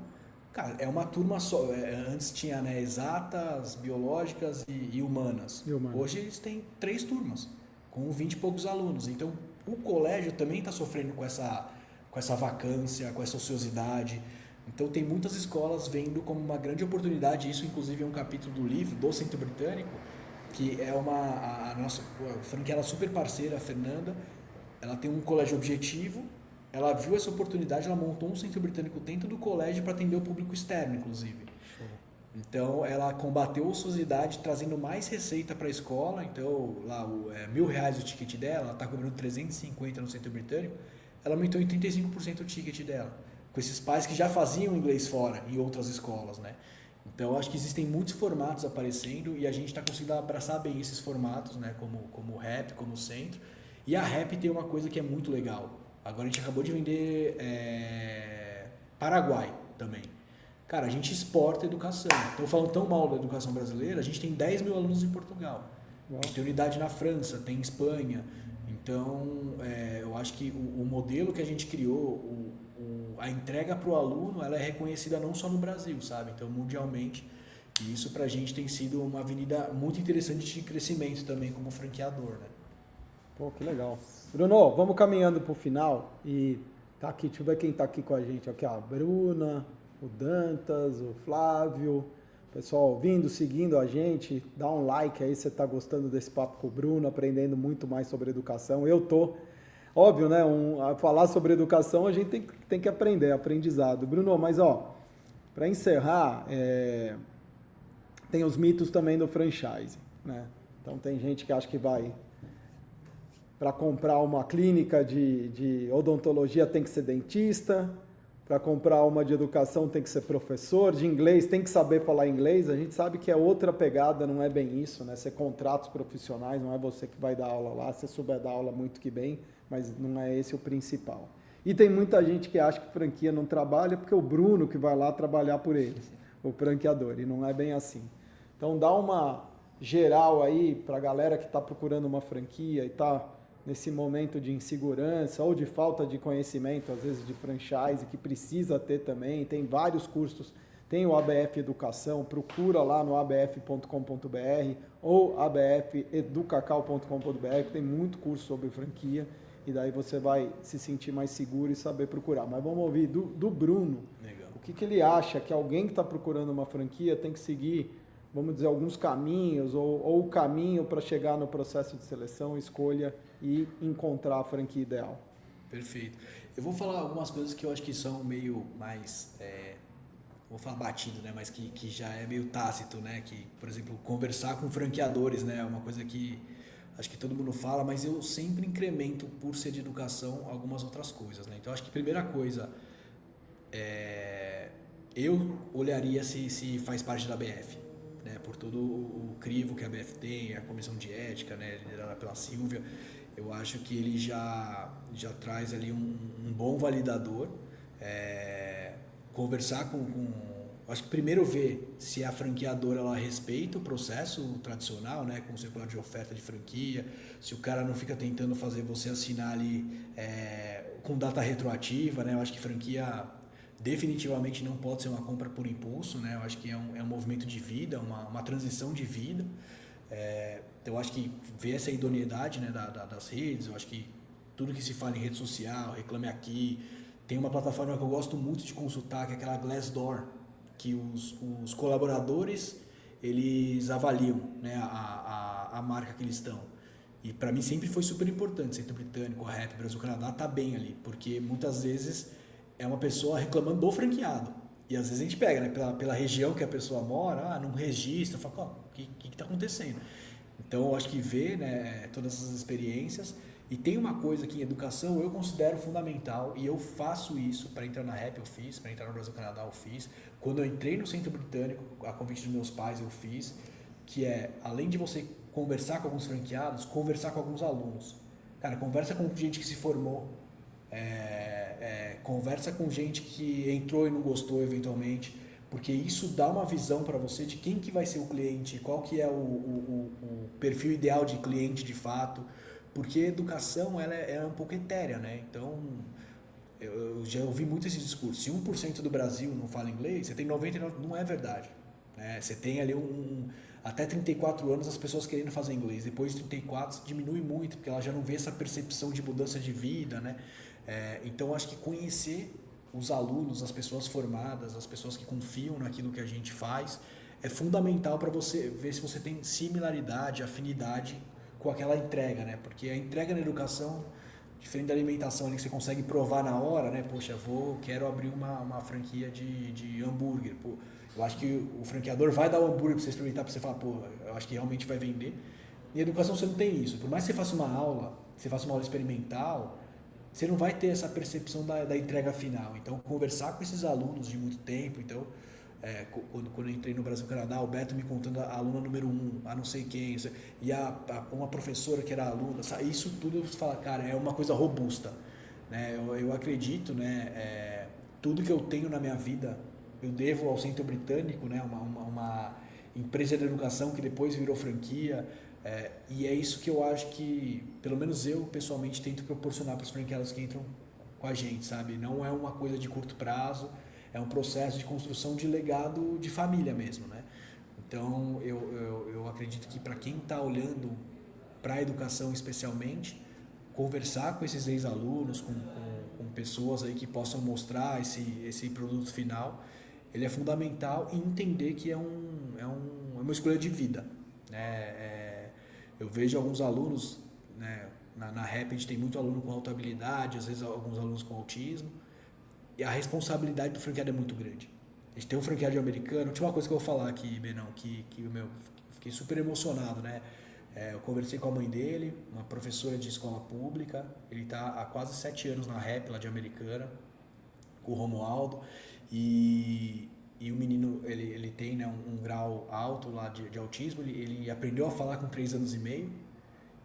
Cara, é uma turma só. Antes tinha, né, exatas, biológicas e humanas. Hoje eles têm 3 turmas, com 20 e poucos alunos. Então, o colégio também está sofrendo com essa vacância, com essa ociosidade. Então, tem muitas escolas vendo como uma grande oportunidade. Isso, inclusive, é um capítulo do livro do Centro Britânico, que é a nossa franqueada super parceira, a Fernanda. Ela tem um colégio objetivo. Ela viu essa oportunidade, ela montou um Centro Britânico dentro do colégio para atender o público externo, inclusive. Então, ela combateu a ociosidade, trazendo mais receita para a escola. Então, lá, R$1.000 o ticket dela, ela está cobrando 350 no Centro Britânico. Ela aumentou em 35% o ticket dela, com esses pais que já faziam inglês fora, em outras escolas, né? Então, eu acho que existem muitos formatos aparecendo e a gente está conseguindo abraçar bem esses formatos, né? Como o rap, como o centro. E a rap tem uma coisa que é muito legal. Agora a gente acabou de vender Paraguai também. Cara, a gente exporta educação. Estou falando tão mal da educação brasileira, a gente tem 10 mil alunos em Portugal. A gente tem unidade na França, tem em Espanha. Então, eu acho que o modelo que a gente criou, a entrega para o aluno, ela é reconhecida não só no Brasil, sabe? Então, mundialmente. E isso para a gente tem sido uma avenida muito interessante de crescimento também como franqueador, né? Pô, que legal. Bruno, vamos caminhando para o final e tá aqui, deixa eu ver quem tá aqui com a gente. Aqui, ó, a Bruna, o Dantas, o Flávio. Pessoal ouvindo, seguindo a gente, dá um like aí se você está gostando desse papo com o Bruno, aprendendo muito mais sobre educação. Eu tô, óbvio, né? A falar sobre educação a gente tem que aprender, aprendizado. Bruno, mas ó, para encerrar, tem os mitos também do franchise, né? Então tem gente que acha que vai para comprar uma clínica de odontologia tem que ser dentista. Para comprar uma de educação tem que ser professor, de inglês tem que saber falar inglês. A gente sabe que é outra pegada, não é bem isso, né? Você contrata os profissionais, não é você que vai dar aula lá, você souber dar aula muito que bem, mas não é esse o principal. E tem muita gente que acha que franquia não trabalha porque o Bruno que vai lá trabalhar por eles, o franqueador, e não é bem assim. Então dá uma geral aí para a galera que está procurando uma franquia e está nesse momento de insegurança ou de falta de conhecimento, às vezes de franchise, que precisa ter também. Tem vários cursos, tem o ABF Educação, procura lá no abf.com.br ou abfeducacau.com.br, que tem muito curso sobre franquia, e daí você vai se sentir mais seguro e saber procurar. Mas vamos ouvir do Bruno. Legal. O que ele acha que alguém que está procurando uma franquia tem que seguir, vamos dizer, alguns caminhos, ou o caminho para chegar no processo de seleção, escolha e encontrar a franquia ideal. Perfeito. Eu vou falar algumas coisas que eu acho que são meio mais, vou falar batido, né? Mas que já é meio tácito, né? Que, por exemplo, conversar com franqueadores, né? É uma coisa que acho que todo mundo fala, mas eu sempre incremento, por ser de educação, algumas outras coisas, né? Então, acho que a primeira coisa, eu olharia se faz parte da BF. Né, por todo o crivo que a BF tem, a comissão de ética, né, liderada pela Silvia, eu acho que ele já traz ali um bom validador. Conversar acho que primeiro ver se a franqueadora ela respeita o processo tradicional, né, com o circular de oferta de franquia, se o cara não fica tentando fazer você assinar ali com data retroativa, né, eu acho que franquia definitivamente não pode ser uma compra por impulso, né? Eu acho que é um movimento de vida, uma transição de vida. Então, eu acho que ver essa idoneidade, né, das redes, eu acho que tudo que se fala em rede social, Reclame Aqui, tem uma plataforma que eu gosto muito de consultar, que é aquela Glassdoor, que os colaboradores eles avaliam, né, a marca que eles estão. E para mim sempre foi super importante, Centro Britânico, a Rap, Brasil, Canadá, tá bem ali, porque muitas vezes é uma pessoa reclamando do franqueado. E às vezes a gente pega, né, pela região que a pessoa mora, não registra, fala, o que está acontecendo? Então eu acho que ver, né, todas essas experiências. E tem uma coisa que em educação eu considero fundamental, e eu faço isso para entrar na Rap, eu fiz, para entrar no Brasil Canadá eu fiz. Quando eu entrei no Centro Britânico, a convite dos meus pais eu fiz, que além de você conversar com alguns franqueados, conversar com alguns alunos. Cara, conversa com gente que se formou, conversa com gente que entrou e não gostou eventualmente, porque isso dá uma visão para você de quem que vai ser o cliente, qual que é o perfil ideal de cliente de fato, porque a educação ela é um pouco etérea, né? Então, eu já ouvi muito esse discurso, se 1% do Brasil não fala inglês, você tem 99%, não é verdade. Né? Você tem ali até 34 anos as pessoas querendo fazer inglês, depois de 34 diminui muito, porque ela já não vê essa percepção de mudança de vida, né? Então, acho que conhecer os alunos, as pessoas formadas, as pessoas que confiam naquilo que a gente faz, é fundamental para você ver se você tem similaridade, afinidade com aquela entrega, né? Porque a entrega na educação, diferente da alimentação ali que você consegue provar na hora, né? Poxa, quero abrir uma franquia de hambúrguer. Pô, eu acho que o franqueador vai dar o hambúrguer para você experimentar, para você falar, pô, eu acho que realmente vai vender. Em educação você não tem isso. Por mais que você faça uma aula experimental, você não vai ter essa percepção da entrega final. Então, conversar com esses alunos de muito tempo, então, Quando eu entrei no Brasil Canadá, o Beto me contando a aluna número 1, a não sei quem, e uma professora que era aluna, sabe? Isso tudo você fala, cara, é uma coisa robusta, né? Eu acredito, né? Tudo que eu tenho na minha vida eu devo ao Centro Britânico, né? Uma empresa de educação que depois virou franquia, e é isso que eu acho que, pelo menos eu pessoalmente tento proporcionar para os franqueados que entram com a gente, sabe? Não é uma coisa de curto prazo, é um processo de construção de legado de família mesmo, né? Então, eu acredito que para quem está olhando para a educação especialmente, conversar com esses ex-alunos, com pessoas aí que possam mostrar esse produto final, ele é fundamental, e entender que é uma escolha de vida, né? Eu vejo alguns alunos, né, na Rap a gente tem muito aluno com alta habilidade, às vezes alguns alunos com autismo, e a responsabilidade do franqueado é muito grande. A gente tem um franqueado americano. Última coisa que eu vou falar aqui, Benão, que fiquei super emocionado, né? Eu conversei com a mãe dele, uma professora de escola pública. Ele está há quase 7 anos na Rap, lá de Americana, com o Romualdo. E o menino, ele tem, né, um grau alto lá de autismo. Ele aprendeu a falar com 3 anos e meio.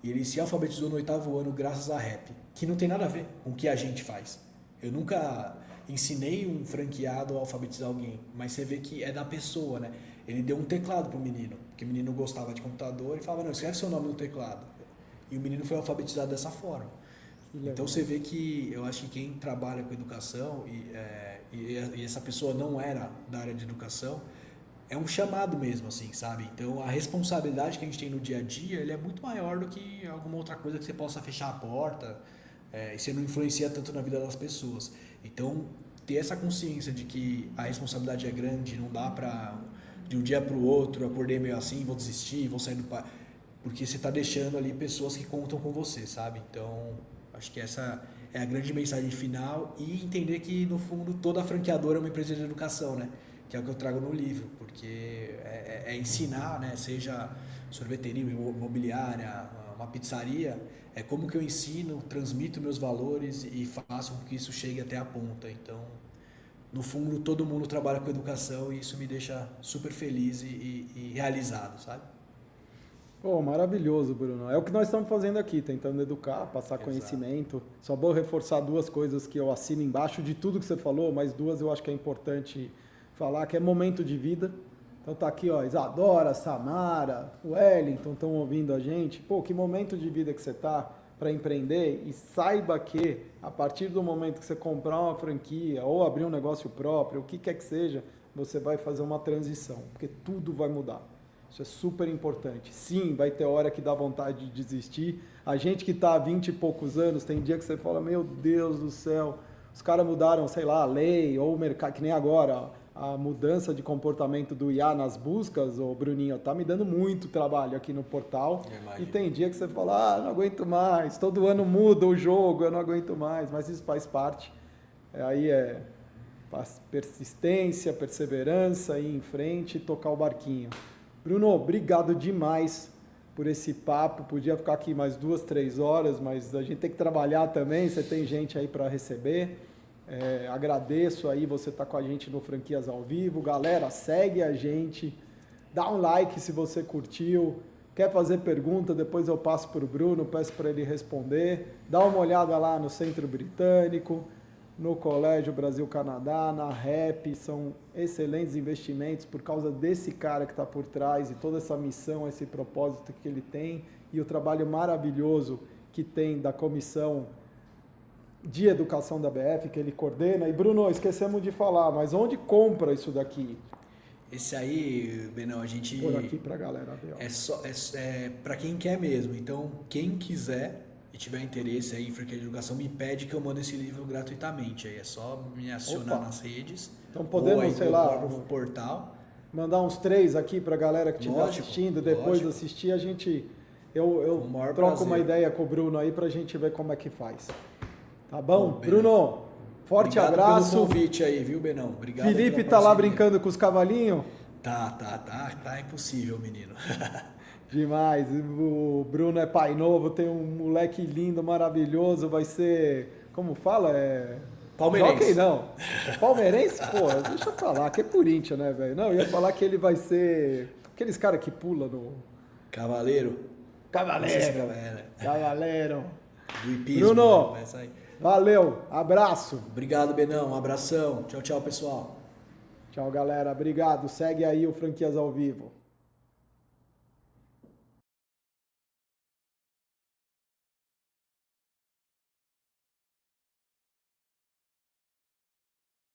E ele se alfabetizou no 8º ano graças à Rap, que não tem nada a ver com o que a gente faz. Eu nunca ensinei um franqueado a alfabetizar alguém, mas você vê que é da pessoa, né? Ele deu um teclado pro menino, porque o menino gostava de computador, e falava, não, escreve seu nome no teclado. E o menino foi alfabetizado dessa forma. Então você vê que eu acho que quem trabalha com educação, e essa pessoa não era da área de educação, é um chamado mesmo, assim, sabe? Então a responsabilidade que a gente tem no dia a dia, ele é muito maior do que alguma outra coisa que você possa fechar a porta, e você não influencia tanto na vida das pessoas. Então, ter essa consciência de que a responsabilidade é grande, não dá pra de um dia pro outro, acordei meio assim, vou desistir, vou sair do pai, porque você tá deixando ali pessoas que contam com você, sabe? Então, acho que essa é a grande mensagem final, e entender que, no fundo, toda franqueadora é uma empresa de educação, né? Que é o que eu trago no livro, porque é ensinar, né? Seja sorveteria, imobiliária, uma pizzaria, é como que eu ensino, transmito meus valores e faço com que isso chegue até a ponta. Então, no fundo, todo mundo trabalha com educação, e isso me deixa super feliz e realizado, sabe? Pô, maravilhoso, Bruno. É o que nós estamos fazendo aqui, tentando educar, passar conhecimento. Só vou reforçar 2 coisas que eu assino embaixo de tudo que você falou, mas 2 eu acho que é importante falar, que é momento de vida. Então tá aqui, ó, Isadora, Samara, Wellington estão ouvindo a gente. Pô, que momento de vida que você tá para empreender, e saiba que a partir do momento que você comprar uma franquia ou abrir um negócio próprio, o que quer que seja, você vai fazer uma transição, porque tudo vai mudar. Isso é super importante. Sim, vai ter hora que dá vontade de desistir. A gente que está há 20 e poucos anos, tem dia que você fala, meu Deus do céu, os caras mudaram, sei lá, a lei ou o mercado, que nem agora, a mudança de comportamento do IA nas buscas, ô Bruninho, tá me dando muito trabalho aqui no portal. E tem dia que você fala, não aguento mais, todo ano muda o jogo, eu não aguento mais, mas isso faz parte. Aí é persistência, perseverança, ir em frente e tocar o barquinho. Bruno, obrigado demais por esse papo. Podia ficar aqui mais 2, 3 horas, mas a gente tem que trabalhar também, você tem gente aí para receber. Agradeço aí você estar com a gente no Franquias ao Vivo. Galera, segue a gente, dá um like se você curtiu. Quer fazer pergunta, depois eu passo para o Bruno, peço para ele responder. Dá uma olhada lá no Centro Britânico, no Colégio Brasil-Canadá, na Rap, são excelentes investimentos por causa desse cara que está por trás e toda essa missão, esse propósito que ele tem e o trabalho maravilhoso que tem da comissão de educação da BF, que ele coordena. E Bruno, esquecemos de falar, mas onde compra isso daqui? Esse aí, Benão, a gente... Por aqui pra galera ver. É para quem quer mesmo. Então, quem quiser e tiver interesse aí em franquia de educação, me pede que eu mando esse livro gratuitamente. Aí é só me acionar nas redes. Então podemos, ou aí sei lá, no portal. Mandar uns 3 aqui pra galera que estiver assistindo, depois lógico. Assistir, a gente... Eu troco uma ideia com o Bruno aí pra gente ver como é que faz. Tá bom? Bruno, forte abraço. Obrigado pelo convite aí, viu, Benão? Obrigado. Felipe tá lá brincando com os cavalinhos? Tá impossível, menino. Demais. O Bruno é pai novo, tem um moleque lindo, maravilhoso, vai ser, como fala? Palmeirense. Jockey não. Palmeirense? Pô, deixa eu falar, que é Corinthians, né, velho? Não, eu ia falar que ele vai ser aqueles caras que pulam no... Cavaleiro. Cavaleiro. Cavaleiro. Do hipismo. Bruno, Né? Vai sair. valeu, abraço. Obrigado, Benão. Um abração. Tchau, tchau, pessoal. Tchau, galera. Obrigado. Segue aí o Franquias ao Vivo.